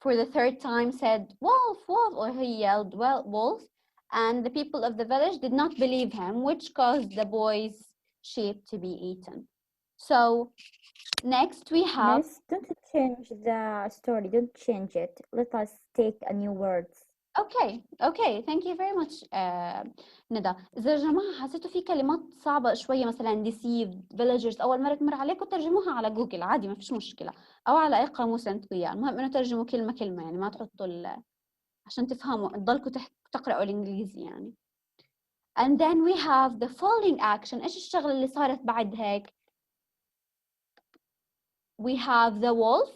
for the third time said wolf, wolf, or he yelled well wolf, and the people of the village did not believe him, which caused the boy's sheep to be eaten. So next we have. Miss, don't change the story. Don't change it. Let us take a new words. Okay, thank you very much ندى. إذا يا جماعة حسيتوا في كلمات صعبة شوية مثلا deceived, villagers أول مرة تمر عليكم ترجموها على جوجل عادي ما فيش مشكلة، أو على أي قاموس أنتوا إياه، المهم إنه ترجموا كلمة كلمة يعني ما تحطوا عشان تفهموا تضلكوا تقرأوا الإنجليزي يعني. And then we have the following action. إيش الشغلة اللي صارت بعد هيك؟ We have the wolf.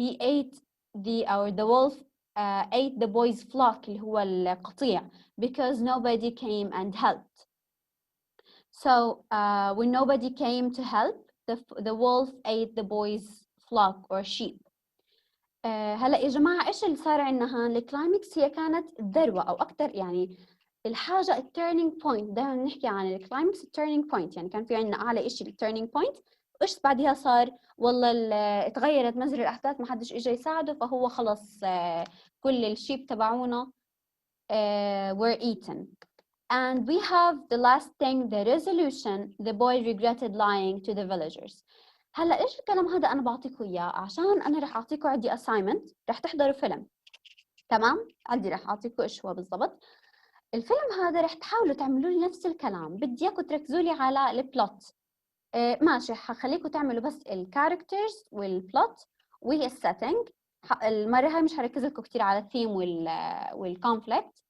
He ate the wolf ate the boy's flock اللي هو القطيع because nobody came and helped. So when nobody came to help, the wolf ate the boy's flock or sheep. هلا يا جماعة إيش اللي صار عندنا هون؟ الكلايمكس هي كانت الذروة أو أكثر يعني الحاجة التيرنينج بوينت. دائما بنحكي عن الكلايمكس التيرنينج بوينت، يعني كان في عندنا أعلى إشي التيرنينج بوينت، وإيش بعدها صار؟ والله تغيرت مجرى الأحداث، ما حدش إجا يساعده، فهو خلص كل الشيب تبعونا were eaten. And we have the last thing, the resolution. The boy regretted lying to the villagers. هلا ايش الكلام هذا انا بعطيكم اياه عشان انا رح اعطيكم عندي assignment، رح تحضروا فيلم. تمام؟ عندي رح اعطيكم ايش هو بالضبط. الفيلم هذا رح تحاولوا تعملوا لي نفس الكلام، بدي اياكم تركزوا لي على البلوت. ماشي، حخليكم تعملوا بس الكاركترز والبلوت والسيتنج. المره هاي مش هركز لكم كثير على الثيم والكونفليكت،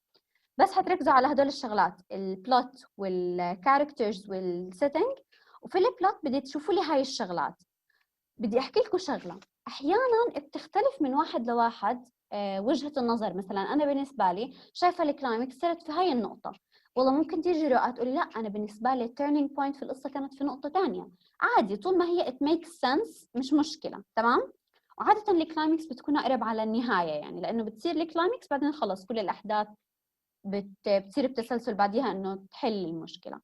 بس حتركزوا على هدول الشغلات، البلوت والكاركترز والسيتنج. وفي البلوت بدي تشوفوا لي هاي الشغلات. بدي احكي لكم شغله احيانا بتختلف من واحد لواحد وجهه النظر. مثلا انا بالنسبه لي شايفه الكلايمكس صارت في هاي النقطه، والله ممكن تيجي رؤى تقولي لا انا بالنسبه لي التيرنينج بوينت في القصه كانت في نقطه ثانيه. عادي طول ما هي it makes sense مش مشكله. تمام؟ وعاده الكلايمكس بتكون اقرب على النهايه، يعني لانه بتصير الكلايمكس بعدين خلص كل الاحداث بتصير بتسلسل بعديها انه تحل المشكله.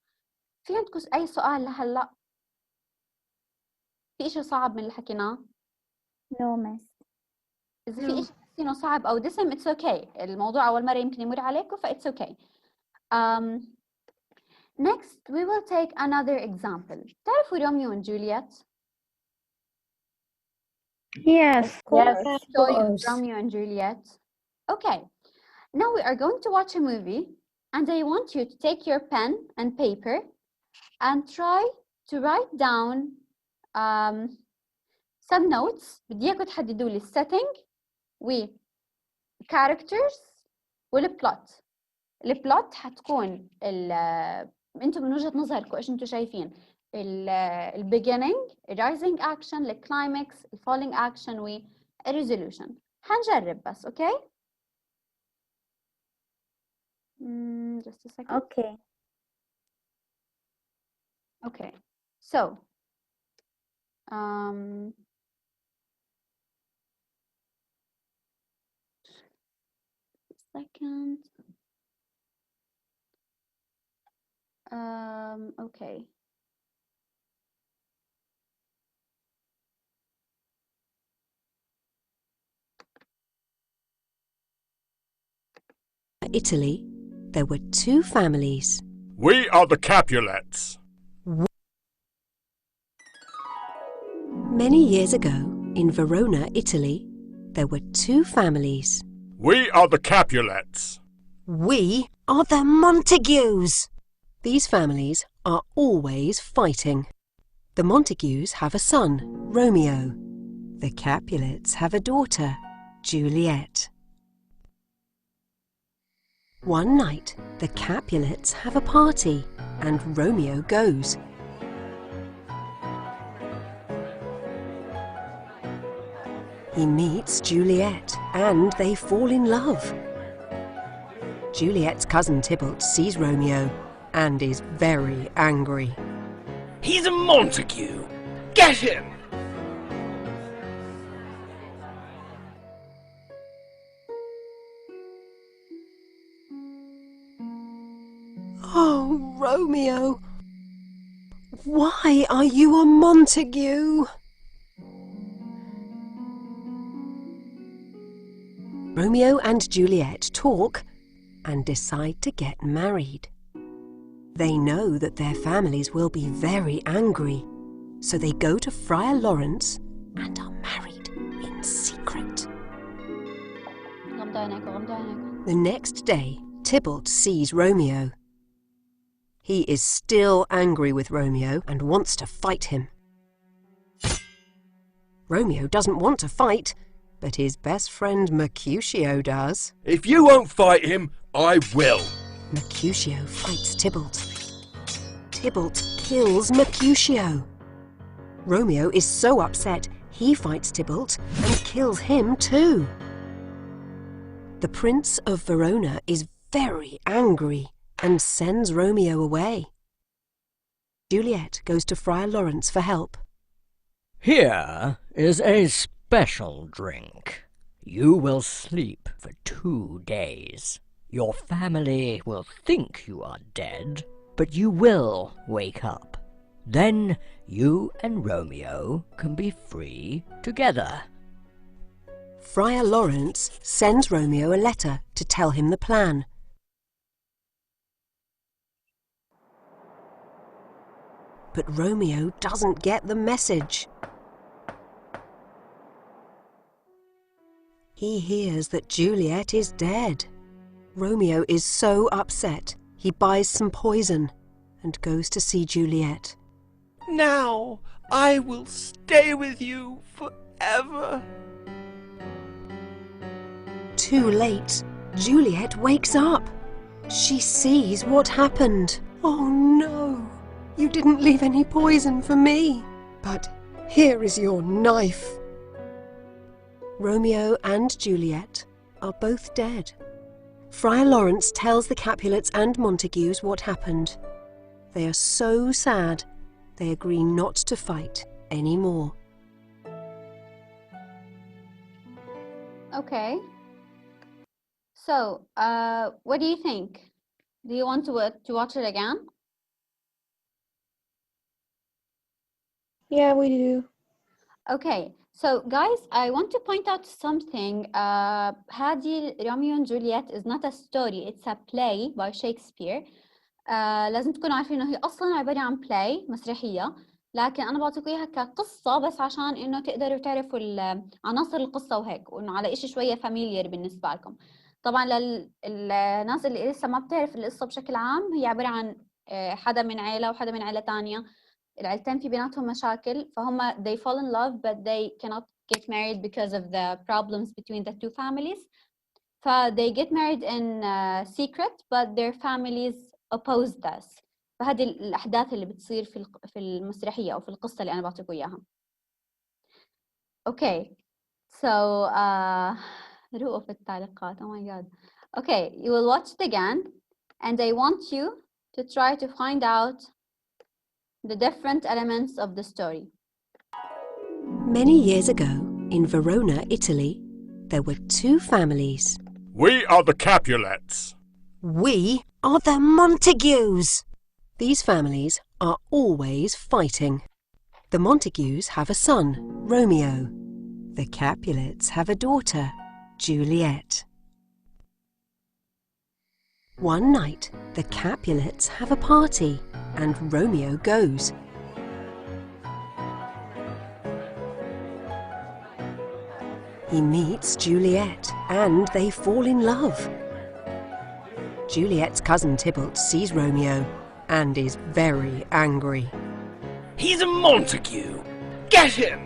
في عندكم اي سؤال لهلا؟ في شيء صعب من اللي حكيناه؟ No, miss. إذا في شيء حاسينه صعب أو دسم it's okay. الموضوع أول مرة يمكن يمر عليكم ف it's okay. Next we will take another example. تعرفوا روميو and Juliet? Yes. Of course. Story of Romeo and Juliet. Okay. Now we are going to watch a movie and I want you to take your pen and paper and try to write down some notes. بدي إياكم تحددوا لي setting و characters والplot. البلوت حتكون انتم من وجهة نظركم ايش انتم شايفين؟ البيجينينج، الرايزنج اكشن، الكلايمكس، الفولينج اكشن والريزولوشن. حنجرب بس. اوكي؟ just a second. Okay. Okay. So second. Okay. Italy, there were two families. We are the Capulets. Many years ago, in Verona, Italy, there were two families. We are the Capulets. We are the Montagues. These families are always fighting. The Montagues have a son, Romeo. The Capulets have a daughter, Juliet. One night, the Capulets have a party. and Romeo goes. He meets Juliet and they fall in love. Juliet's cousin Tybalt sees Romeo and is very angry. He's a Montague! Get him! Oh, Romeo! Why are you a Montague? Romeo and Juliet talk and decide to get married. They know that their families will be very angry, so they go to Friar Lawrence and are married in secret. The next day, Tybalt sees Romeo. He is still angry with Romeo and wants to fight him. Romeo doesn't want to fight, but his best friend Mercutio does. If you won't fight him, I will. Mercutio fights Tybalt. Tybalt kills Mercutio. Romeo is so upset he fights Tybalt and kills him too. The Prince of Verona is very angry and sends Romeo away. Juliet goes to Friar Lawrence for help. Here is a special drink. You will sleep for 2 days. Your family will think you are dead, but you will wake up. Then you and Romeo can be free together. Friar Lawrence sends Romeo a letter to tell him the plan. But Romeo doesn't get the message. He hears that Juliet is dead. Romeo is so upset, he buys some poison and goes to see Juliet. Now I will stay with you forever. Too late, Juliet wakes up. She sees what happened. Oh no, you didn't leave any poison for me. But here is your knife. Romeo and Juliet are both dead. Friar Lawrence tells the Capulets and Montagues what happened. They are so sad, they agree not to fight anymore. Okay. So, what do you think? Do you want to watch it again? Yeah, we do. Okay. So, guys, I want to point out something. هذه Romeo and Juliet is not a story, it's a play by Shakespeare. لازم تكونوا عارفين إنه هي أصلاً عبارة عن play مسرحية، لكن أنا بعطيكم إياها كقصة بس عشان إنه تقدروا تعرفوا عناصر القصة وهيك، وإنه على إشي شوية familiar بالنسبة لكم. طبعاً للناس اللي لسه ما بتعرف القصة بشكل عام، هي عبارة عن حدا من عيلة وحدا من عيلة تانية. العيلتين في بيناتهم مشاكل، فهم they fall in love but they cannot get married because of the problems between the two families. they get married in secret but their families oppose this. فهذه الأحداث اللي بتصير في المسرحية أو في القصة اللي أنا بعطيكم إياها. Okay, so رؤوا في التعليقات. Oh my god. Okay, you will watch it again and I want you to try to find out the different elements of the story. Many years ago, in Verona, Italy, there were two families. We are the Capulets. We are the Montagues. These families are always fighting. The Montagues have a son, Romeo. The Capulets have a daughter, Juliet. One night, the Capulets have a party, and Romeo goes. He meets Juliet, and they fall in love. Juliet's cousin Tybalt sees Romeo and is very angry. He's a Montague! Get him!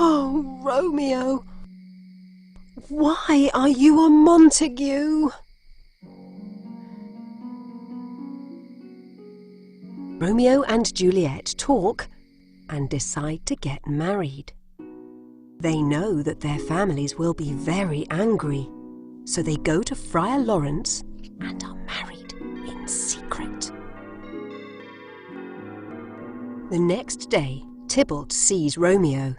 Oh, Romeo, why are you a Montague? Romeo and Juliet talk and decide to get married. They know that their families will be very angry, so they go to Friar Lawrence and are married in secret. The next day, Tybalt sees Romeo.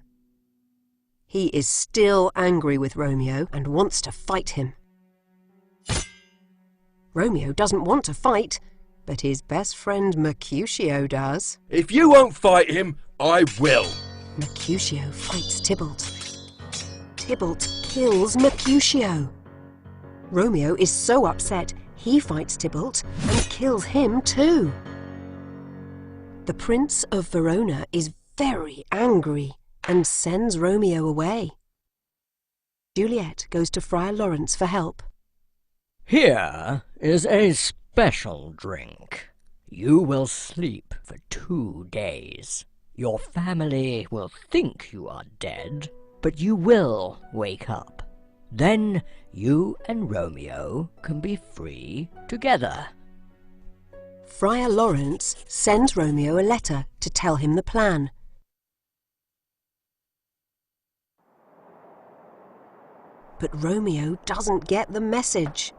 He is still angry with Romeo and wants to fight him. Romeo doesn't want to fight, but his best friend Mercutio does. If you won't fight him, I will. Mercutio fights Tybalt. Tybalt kills Mercutio. Romeo is so upset, he fights Tybalt and kills him too. The Prince of Verona is very angry and sends Romeo away. Juliet goes to Friar Lawrence for help. Here is a special drink. You will sleep for 2 days. Your family will think you are dead, but you will wake up. Then you and Romeo can be free together. Friar Lawrence sends Romeo a letter to tell him the plan. But Romeo doesn't get the message.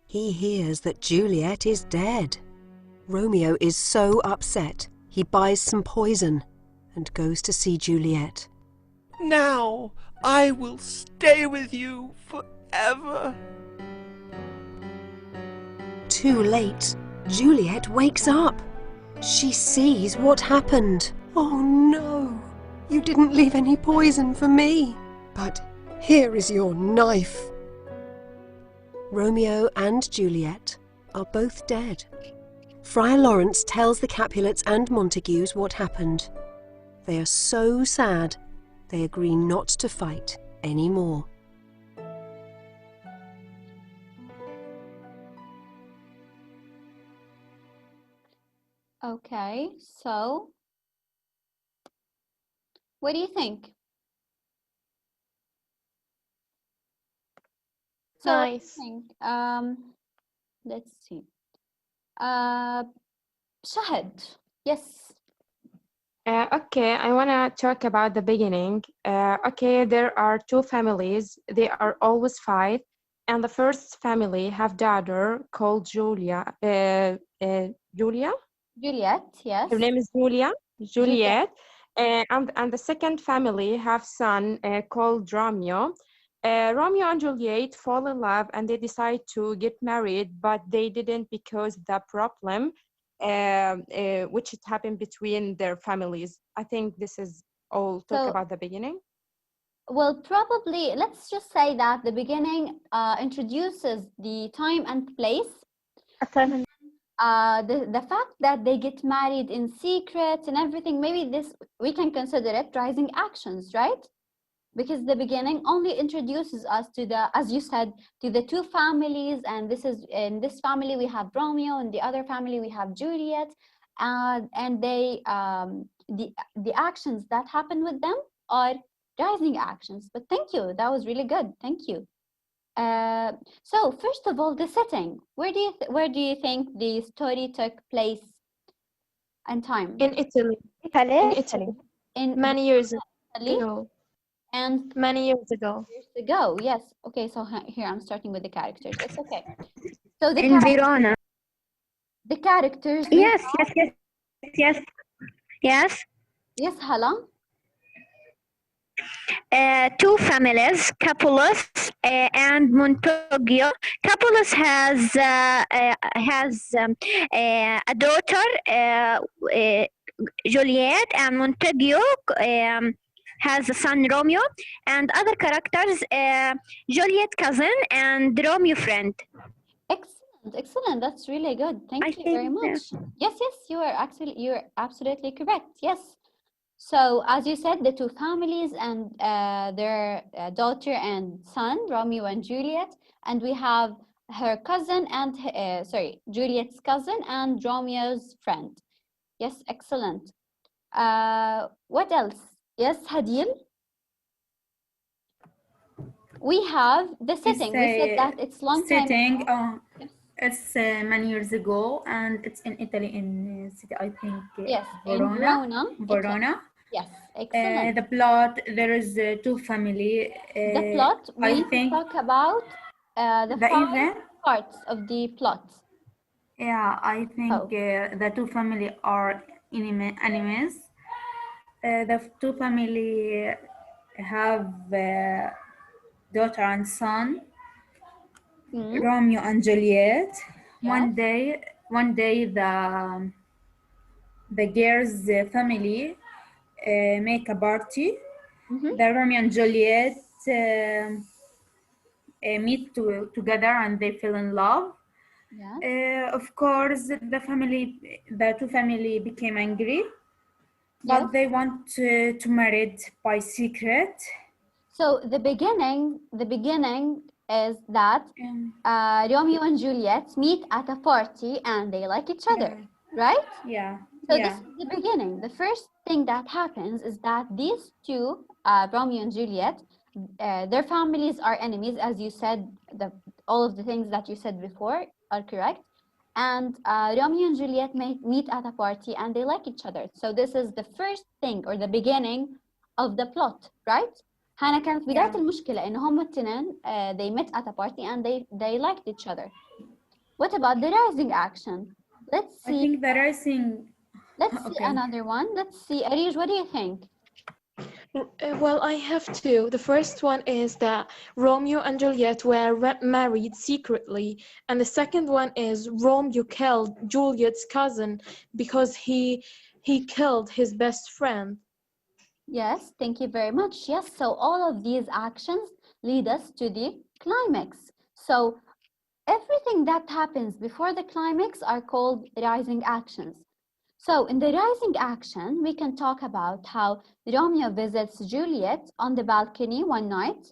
He hears that Juliet is dead. Romeo is so upset, he buys some poison and goes to see Juliet. Now I will stay with you forever. Too late, Juliet wakes up. She sees what happened. Oh no, you didn't leave any poison for me. But here is your knife. Romeo and Juliet are both dead. Friar Lawrence tells the Capulets and Montagues what happened. They are so sad, they agree not to fight anymore. Okay, so what do you think? So what do you Nice. think? Let's see. Shahid, yes. Okay, I want to talk about the beginning. Okay, there are two families. They are always fight. And the first family have daughter called Julia. Julia? Juliet, yes. Her name is Julia. Juliet. Juliet. And the second family have son called Romeo. Romeo and Juliet fall in love and they decide to get married, but they didn't because the problem which it happened between their families. I think this is all talk So, about the beginning. well, probably, let's just say that the beginning introduces the time and place. The fact that they get married in secret and everything, maybe this, we can consider it rising actions, right? Because the beginning only introduces us to the, as you said, to the two families, and this is, in this family we have Romeo, in the other family we have Juliet, and they the actions that happen with them are rising actions. But thank you, that was really good, thank you. So first of all, the setting, where do you think the story took place and time? In Italy. In Italy. In Many years Italy? ago. And many years ago. Years ago, yes. Okay, so here I'm starting with the characters. It's okay. So the In Verona. The characters. We Yes, have, yes, yes, yes, yes. Yes, Hala. Two families, Capulus and Montague. Capulus has a daughter, Juliet, and Montague has a son, Romeo, and other characters, Juliet cousin and Romeo friend. Excellent, excellent. That's really good. Thank you very much. Yes, yes, you're absolutely correct. Yes. So as you said, the two families and their daughter and son, Romeo and Juliet, and we have her cousin and sorry, Juliet's cousin and Romeo's friend. Yes, excellent. What else? Yes, Hadil? We have the setting. We said that it's long time setting. ago. Yes. It's many years ago, and it's in Italy, in city, I think, Yes, in Verona, Italy. Verona. Yes, excellent. The plot, there is two family. The plot, we I need to think talk about the the 5 event. parts of the plot. Yeah, I think Oh. the two family are enemies. The two family have daughter and son, Romeo and Juliet. Yes. One day, the girls' family make a party. The Romeo and Juliet meet together, and they fell in love. Yes. Of course, the two family became angry, but Yes. they want to marry by secret. So the beginning is that Romeo and Juliet meet at a party and they like each other, right? Yeah. So this is the beginning. The first thing that happens is that these two, Romeo and Juliet, their families are enemies, as you said. All of the things that you said before are correct. And Romeo and Juliet meet at a party and they like each other. So this is the first thing or the beginning of the plot, right? هنا كانت بداية المشكلة إن هم التنين they met at a party and they liked each other. What about the rising action? Let's see. I think the rising. Let's see another one. Let's see, Arij, what do you think? Well, I have two. The first one is that Romeo and Juliet were married secretly, and the second one is Romeo killed Juliet's cousin because he killed his best friend. Yes, thank you very much. Yes, so all of these actions lead us to the climax. So everything that happens before the climax are called rising actions. So in the rising action, we can talk about how Romeo visits Juliet on the balcony one night.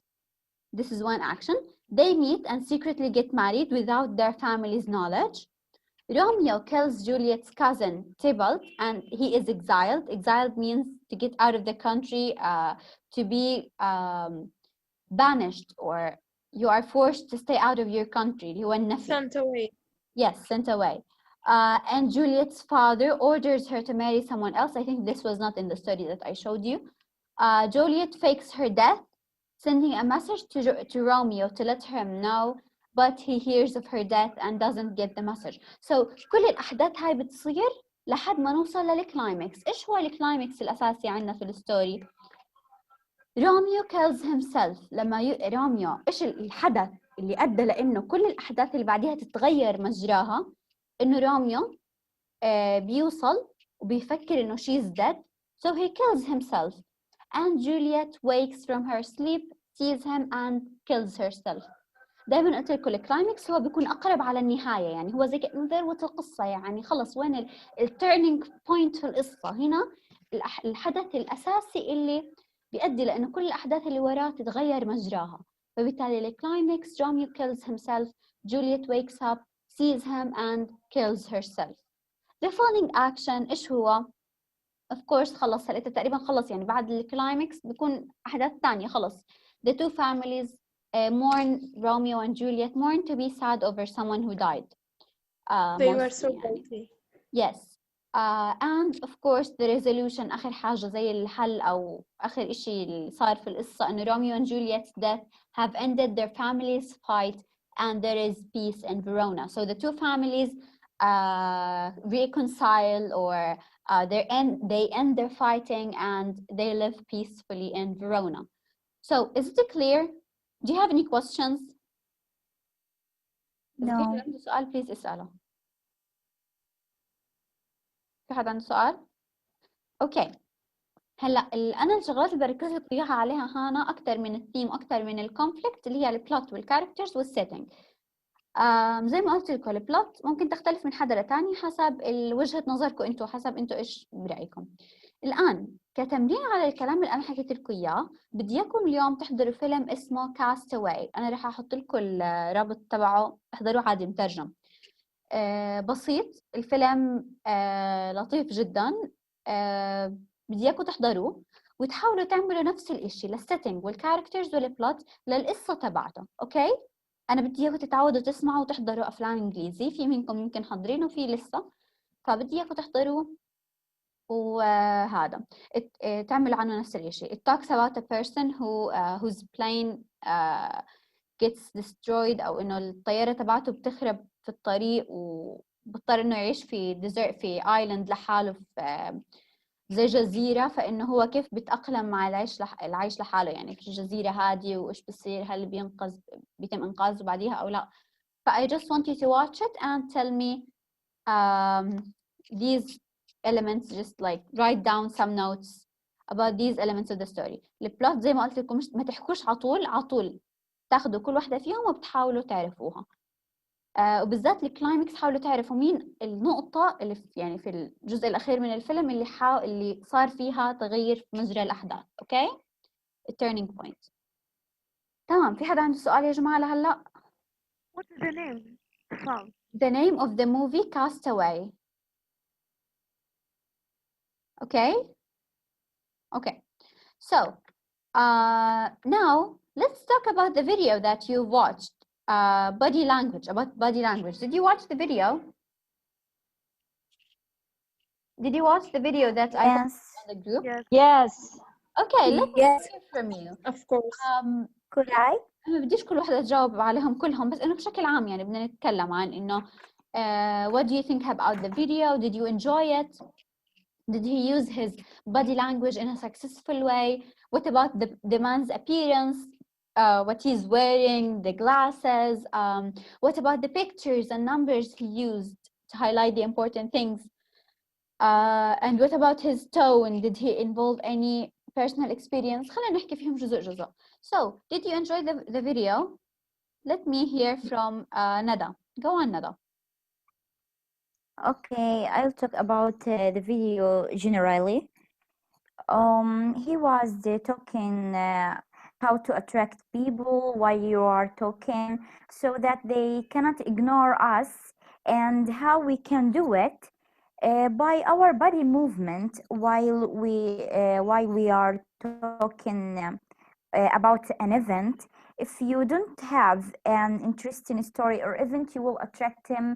This is one action. They meet and secretly get married without their family's knowledge. Romeo kills Juliet's cousin, Tybalt, and he is exiled. Exiled means to get out of the country, to be banished, or you are forced to stay out of your country. Sent away. Yes, sent away. And Juliet's father orders her to marry someone else. I think this was not in the study that I showed you. Juliet fakes her death, sending a message to Romeo to let him know, but he hears of her death and doesn't get the message. So كل الأحداث هاي بتصير لحد ما نوصل للكلايمكس. إيش هو الكلايمكس الأساسي عندنا في الستوري؟ روميو kills himself. لما روميو إيش الحدث اللي أدى لأنه كل الأحداث اللي بعدها تتغير مجراها؟ إنه روميو بيوصل وبيفكر إنه she's dead, so he kills himself. And Juliet wakes from her sleep, sees him and kills herself. دايما قلت لكم الكلايمكس هو بيكون أقرب على النهاية، يعني هو زي كأنه ذروة القصة، يعني خلص وين التيرنينج بوينت في القصة. هنا الحدث الأساسي اللي بيؤدي لأنه كل الأحداث اللي وراه تتغير مجراها. فبالتالي الكلايمكس Romeo kills himself, Juliet wakes up, sees him and kills herself. The following action إيش هو؟ of course خلص هلقيت تقريبا خلص، يعني بعد الكلايمكس بيكون أحداث تانية خلص. The two families mourn, Romeo and Juliet mourn to be sad over someone who died. They were so guilty. Yes. And of course the resolution آخر حاجة زي الحل أو آخر إشي اللي صار في القصة إنه Romeo and Juliet's death have ended their family's fight and there is peace in Verona. So the two families reconcile, or they end their fighting and they live peacefully in Verona. So is it clear? Do you have any questions? No. إذا في عنده سؤال please اسأله. في حد عنده سؤال؟ اوكي. هلا انا الشغلات اللي بركز لكم اياها عليها هنا اكثر من الثيم، اكثر من الكونفليكت اللي هي البلوت والكاركترز والسيتنج. زي ما قلت لكم البلوت ممكن تختلف من حدا لتاني حسب وجهة نظركم انتم، حسب انتم ايش برايكم. الان كتمرين على الكلام اللي انا حكيت لكم اياه، بدي اياكم اليوم تحضروا فيلم اسمه كاستاوي. انا راح احط لكم الرابط تبعه، احضروه عادي مترجم. بسيط الفيلم، لطيف جدا. بدي اياكم تحضروه وتحاولوا تعملوا نفس الاشي للسيتنج والكاركترز والبلوت للقصة تبعته. اوكي، انا بدي اياكم تتعودوا تسمعوا وتحضروا افلام انجليزي، في منكم يمكن حاضرين وفي لسه، فبدي اياكم تحضروا وهذا تعملوا عنه نفس الشيء. It talks about a person whose plane gets destroyed، أو إنه الطيارة تبعته بتخرب في الطريق وبضطر إنه يعيش في desert في island لحاله في زي جزيرة، فإنه هو كيف بيتأقلم مع العيش لحاله يعني في جزيرة هادية، وإيش بصير، هل بيتم إنقاذه بعديها أو لا. I just want you to watch it and tell me these elements, just like write down some notes about these elements of the story. البلوت زي ما قلت لكم ما تحكوش عطول تاخدوا كل واحدة فيهم وبتحاولوا تعرفوها. وبالذات الكلايمكس حاولوا تعرفوا مين النقطة اللي يعني في الجزء الأخير من الفيلم اللي صار فيها تغير في مجرى الأحداث. أوكي، turning point. تمام، في حدا عنده سؤال يا جماعة لهلا؟ What is the name? The name of the movie Castaway. Okay, so now let's talk about the video that you watched. About body language. Did you watch the video? Did you watch the video that I posted on the group? Yes. Okay, let's Yes. hear from you. Of course. Could I? ما بديش كل واحدة تجاوب عليهم كلهم، بس إنه بشكل عام يعني بدنا نتكلم عن إنه what do you think about the video? Did you enjoy it? Did he use his body language in a successful way? What about the man's appearance? What he's wearing, the glasses? What about the pictures and numbers he used to highlight the important things? And what about his tone? Did he involve any personal experience? خلينا نحكي فيهم جزء. So, did you enjoy the video? Let me hear from Nada. Go on, Nada. Okay, I'll talk about the video generally. He was talking how to attract people while you are talking so that they cannot ignore us, and how we can do it by our body movement while we are talking about an event. If you don't have an interesting story or event, you will attract him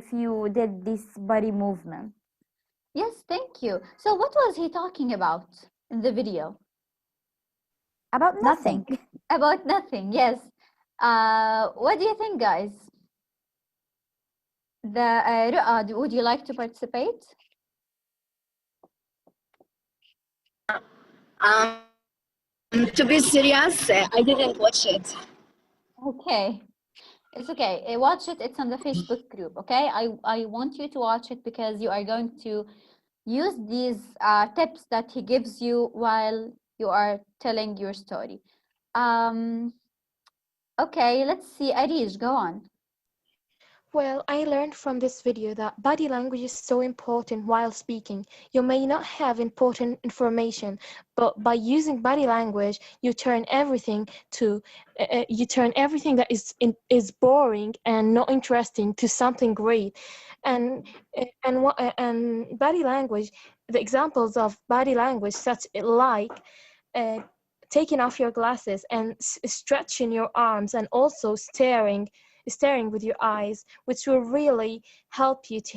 if you did this body movement. Yes, thank you. So what was he talking about in the video? About nothing. About nothing, yes. What do you think, guys? Ru'a, would you like to participate? To be serious, I didn't watch it. Okay, it's okay. Watch it. It's on the Facebook group. Okay, I want you to watch it because you are going to use these tips that he gives you while you are telling your story. Okay, let's see. Arish, go on. Well, I learned from this video that body language is so important while speaking. You may not have important information, but by using body language, you turn everything that is boring and not interesting to something great. And body language, the examples of body language, such like taking off your glasses and stretching your arms, and also staring with your eyes, which will really help you to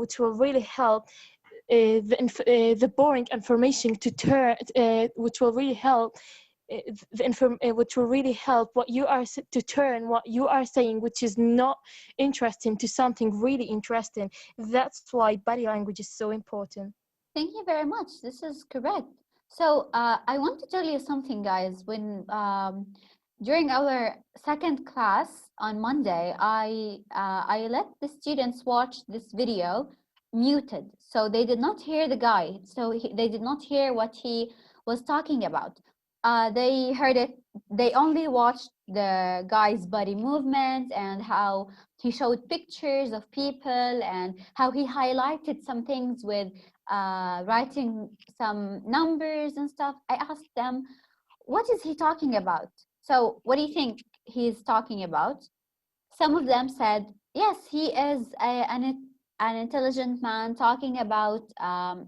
which will really help the boring information to turn which will really help which will really help what you are to turn what you are saying, which is not interesting, to something really interesting. That's why body language is so important. Thank you very much. This is correct. So I want to tell you something, guys. When during our second class on Monday, I let the students watch this video muted, so they did not hear the guy. So they did not hear what he was talking about. They heard it. They only watched the guy's body movement and how he showed pictures of people and how he highlighted some things with writing some numbers and stuff. I asked them, what is he talking about? So what do you think he's talking about? Some of them said, yes, he is an intelligent man talking about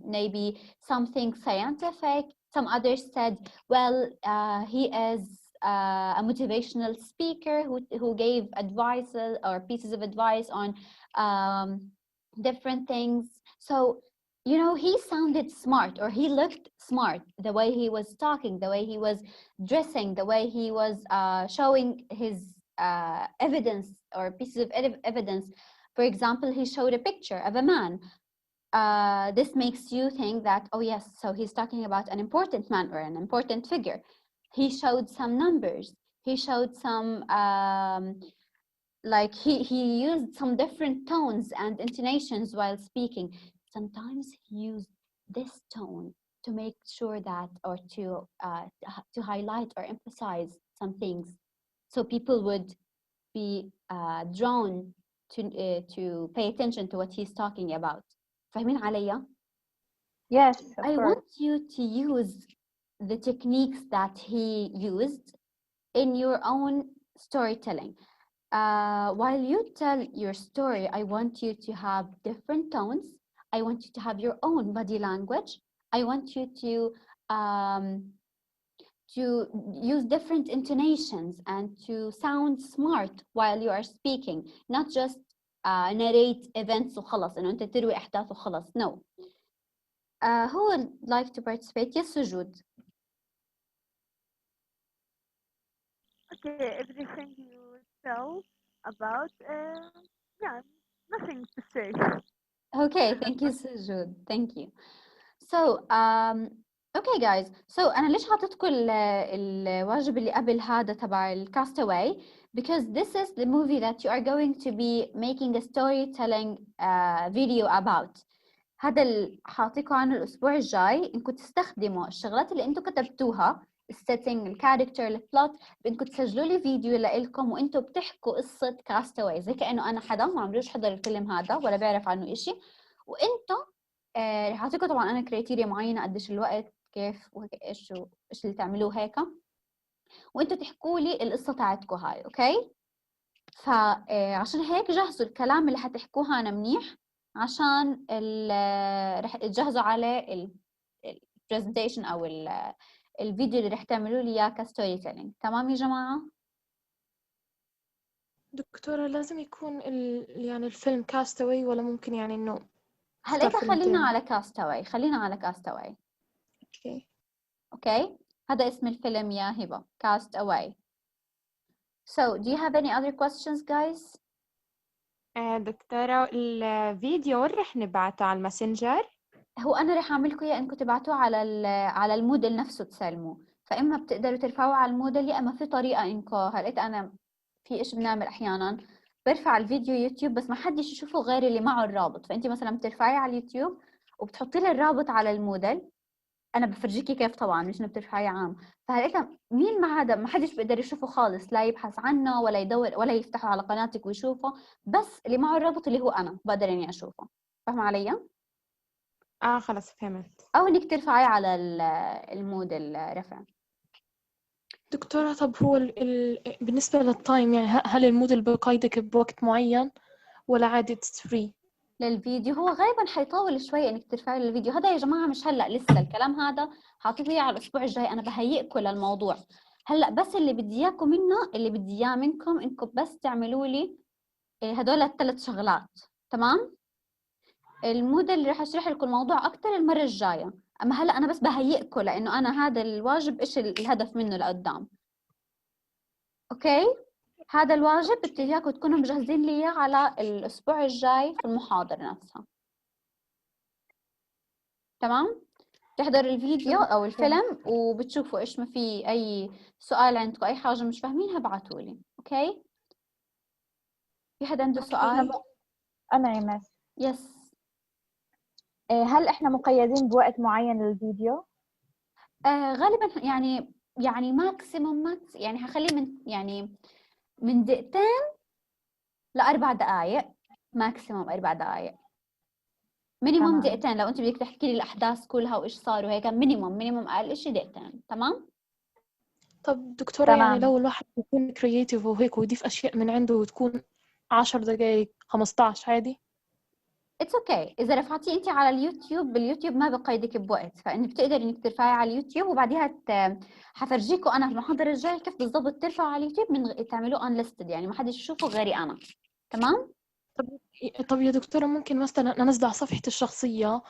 maybe something scientific. Some others said, well, he is a motivational speaker who gave advices or pieces of advice on different things. So, you know, he sounded smart, or he looked smart, the way he was talking, the way he was dressing, the way he was showing his evidence or pieces of evidence. For example, he showed a picture of a man. This makes you think that, oh yes, so he's talking about an important man or an important figure. He showed some numbers. He showed some, like he used some different tones and intonations while speaking. Sometimes he used this tone to make sure that, or to highlight or emphasize some things, so people would be drawn to pay attention to what he's talking about. فاهمين عليا؟ Yes, of I course. want you to use the techniques that he used in your own storytelling. While you tell your story, I want you to have different tones. I want you to have your own body language. I want you to use different intonations and to sound smart while you are speaking, not just narrate events وخلص إنه أنت تروي أحداث وخلص. No. Who would like to participate? Yes, Sujud. Okay, everything you tell about, yeah, nothing to say. Okay, thank you, Sujud. Thank you. So, okay guys. So أنا ليش حاطتكم الواجب اللي قبل هذا تبع الكاستاوي? Because this is the movie that you are going to be making a storytelling video about. هذا اللي حاعطيكم عنه الأسبوع الجاي، إنكم تستخدموا الشغلات اللي أنتم كتبتوها، السيتنج، الكاركتر، البلوت، بإنكم تسجلوا لي فيديو لإلكم وأنتم بتحكوا قصة كاستاوي، زي كأنه أنا حدا ما عمريش حضر الفيلم هذا ولا بيعرف عنه إشي، وأنتم رح أعطيكم طبعا أنا كريتيريا معينة، قديش الوقت، كيف، إيش اللي تعملوه هيك، وأنتم تحكوا لي القصة تاعتكم هاي. أوكي؟ فعشان هيك جهزوا الكلام اللي حتحكوه أنا منيح، عشان رح تجهزوا عليه البرزنتيشن أو الفيديو اللي رح تعملوا لي إياه كستوري تيلينج. تمام يا جماعة؟ دكتورة لازم يكون يعني الفيلم كاستاوي، ولا ممكن يعني إنه هلأ اختار فيلم خلينا تاني؟ على كاستاوي، خلينا على كاستاوي. أوكي. أوكي؟ هذا اسم الفيلم يا هبة، Castaway. So, do you have any other questions, guys? دكتورة، الفيديو رح نبعته على الماسنجر؟ هو أنا رح أعمل لكم إياه إنكم تبعتوه على الموديل نفسه تسلموه، فإما بتقدروا ترفعوه على الموديل، يا إما في طريقة إنكم هلقيت أنا في إيش بنعمل أحياناً برفع الفيديو يوتيوب بس ما حدش يشوفه غير اللي معه الرابط، فأنت مثلاً بترفعيه على اليوتيوب وبتحطي لي الرابط على الموديل، أنا بفرجيكي كيف طبعاً، مش إنه بترفعيه عام، فهلقيت مين مع هذا ما حدش بيقدر يشوفه خالص، لا يبحث عنه ولا يدور ولا يفتحه على قناتك ويشوفه، بس اللي معه الرابط اللي هو أنا بقدر إني أشوفه. فاهمة علي؟ خلاص فهمت. أو إنك ترفعي على المود الرفع. دكتورة طب هو بالنسبة للتايم، يعني هل الموديل بقيدك بوقت معين ولا عادي it's free؟ للفيديو هو غالبا حيطول شوي انك ترفعي الفيديو هذا يا جماعه، مش هلا لسه الكلام هذا حاطيه اياه على الاسبوع الجاي، انا بهيئكم للموضوع هلا، بس اللي بدي اياكم منه، اللي بدي اياه منكم انكم بس تعملوا لي هدول الثلاث شغلات. تمام؟ الموديل اللي راح اشرح لكم الموضوع اكثر المره الجايه، اما هلا انا بس بهيئكم لانه انا هذا الواجب ايش الهدف منه لقدام. اوكي؟ هذا الواجب بدي اياكم تكونوا مجهزين لي اياه على الاسبوع الجاي في المحاضره نفسها. تمام؟ تحضر الفيديو او الفيلم وبتشوفوا ايش ما في اي سؤال عندكم، اي حاجه مش فاهمينها ابعتوا لي. اوكي؟ في حد عنده سؤال؟ أنا إيماس. يس. هل إحنا مقيدين بوقت معين للفيديو؟ غالبا يعني ماكسيموم يعني هخليه من دقيقتين ل4 دقائق، ماكسيموم 4 دقائق، مينيموم دقيقتين. لو انت بدك تحكي لي الاحداث كلها وايش صار وهيك، مينيموم اقل شيء دقيقتين. تمام؟ طب دكتورة يعني لو الواحد يكون كرياتيف وهيك ويضيف أشياء من عنده وتكون 10 دقايق 15 عادي؟ اتس اوكي. اذا رفعتيه انت على اليوتيوب، باليوتيوب ما بقيدك بوقت، فانك بتقدري انك ترفعيه على اليوتيوب، وبعديها حفرجيكم انا في المحاضره الجايه كيف بالضبط ترفعوا على اليوتيوب تعملوه انليستد، يعني ما حدش يشوفه غيري انا. تمام. طب يا دكتورة، ممكن مثلا أنزله على صفحتي الشخصية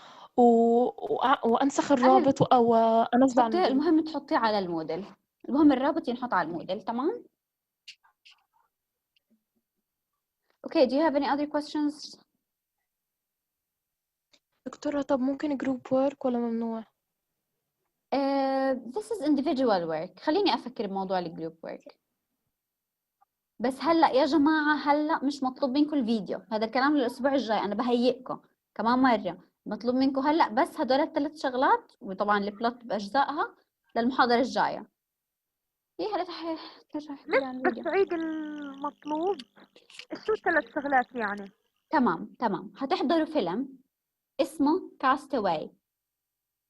وأنسخ على الرابط أو أنزله على تحطيه، الموديل؟ المهم تحطيه على الموديل، المهم الرابط ينحط على الموديل. تمام. Okay, do you have any other questions? دكتورة، طب ممكن جروب وورك ولا ممنوع؟ This is individual work. خليني أفكر بموضوع الجروب work. بس هلا يا جماعة، هلا مش مطلوب منكم الفيديو، هذا الكلام للأسبوع الجاي، أنا بهيئكم كمان مرة. مطلوب منكم هلا بس هدول الثلاث شغلات، وطبعا البلوت بأجزائها للمحاضرة الجاية. إيه هلا ترجع احكي لي عن بس الفيديو. عيد المطلوب. شو 3 شغلات يعني؟ تمام. هتحضروا فيلم اسمه كاستاوي.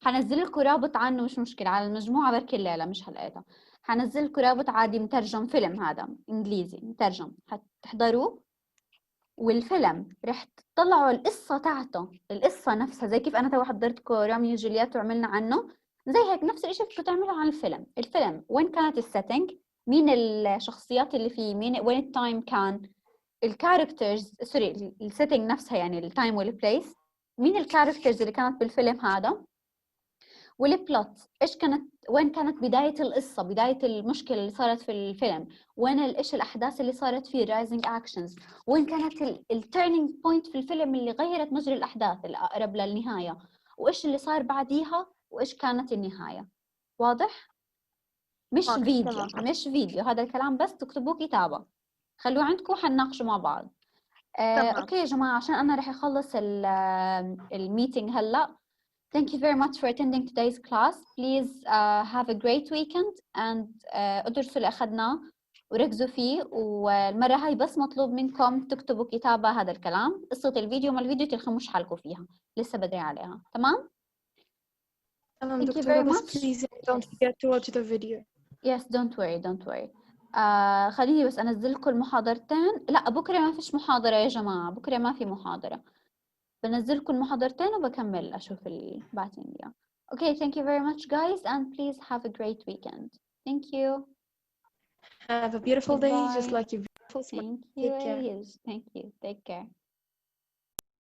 حنزل لكم رابط عنه، مش مشكلة، على المجموعة بركي الليلة مش هلقيتها. حنزل لكم رابط عادي مترجم، فيلم هذا إنجليزي مترجم، حتحضروه. والفيلم رح تطلعوا القصة تاعته، القصة نفسها، زي كيف أنا تو حضرتكم روميو وجولييت وعملنا عنه، زي هيك نفس الشيء بدكم تعملوا عن الفيلم. الفيلم وين كانت السيتنج، مين الشخصيات اللي فيه، وين التايم كان، الكاركترز، سوري السيتنج نفسها يعني التايم والبليس، مين الكاركترز اللي كانت بالفيلم هذا، والبلوت ايش كانت، وين كانت بداية القصة، بداية المشكلة اللي صارت في الفيلم، وين ايش الأحداث اللي صارت فيه، رايزنج أكشنز، وين كانت التيرنينج بوينت في الفيلم اللي غيرت مجرى الأحداث الأقرب للنهاية، وإيش اللي صار بعديها، وإيش كانت النهاية. واضح؟ مش ماشي فيديو، تمام. مش فيديو، هذا الكلام بس تكتبوه كتابة، خلوه عندكم حنناقشه مع بعض. تمام. اوكي يا جماعة، عشان أنا رح أخلص الميتينج هلأ. Thank you very much for attending today's class. Please have a great weekend and ادرسوا اللي أخذناه وركزوا فيه. والمرة هاي بس مطلوب منكم تكتبوا كتابة هذا الكلام، قصة الفيديو ما الفيديو تلخموش حالكم فيها، لسه بدري عليها. تمام؟ تمام Thank you دكتورة، very بس much. please don't Yes. forget to watch the video. Yes, don't worry. خليني بس أنزل لكم المحاضرتين. لا، بكرة ما فيش محاضرة يا جماعة، بكرة ما في محاضرة. بنزلكم المحاضرتين وبكمل أشوف بعدين اليوم. Okay, thank you very much guys and please have a great weekend. Thank you. Have a beautiful day, just Goodbye. like your beautiful smile. Thank you. Take care. Yes, thank you. Take care.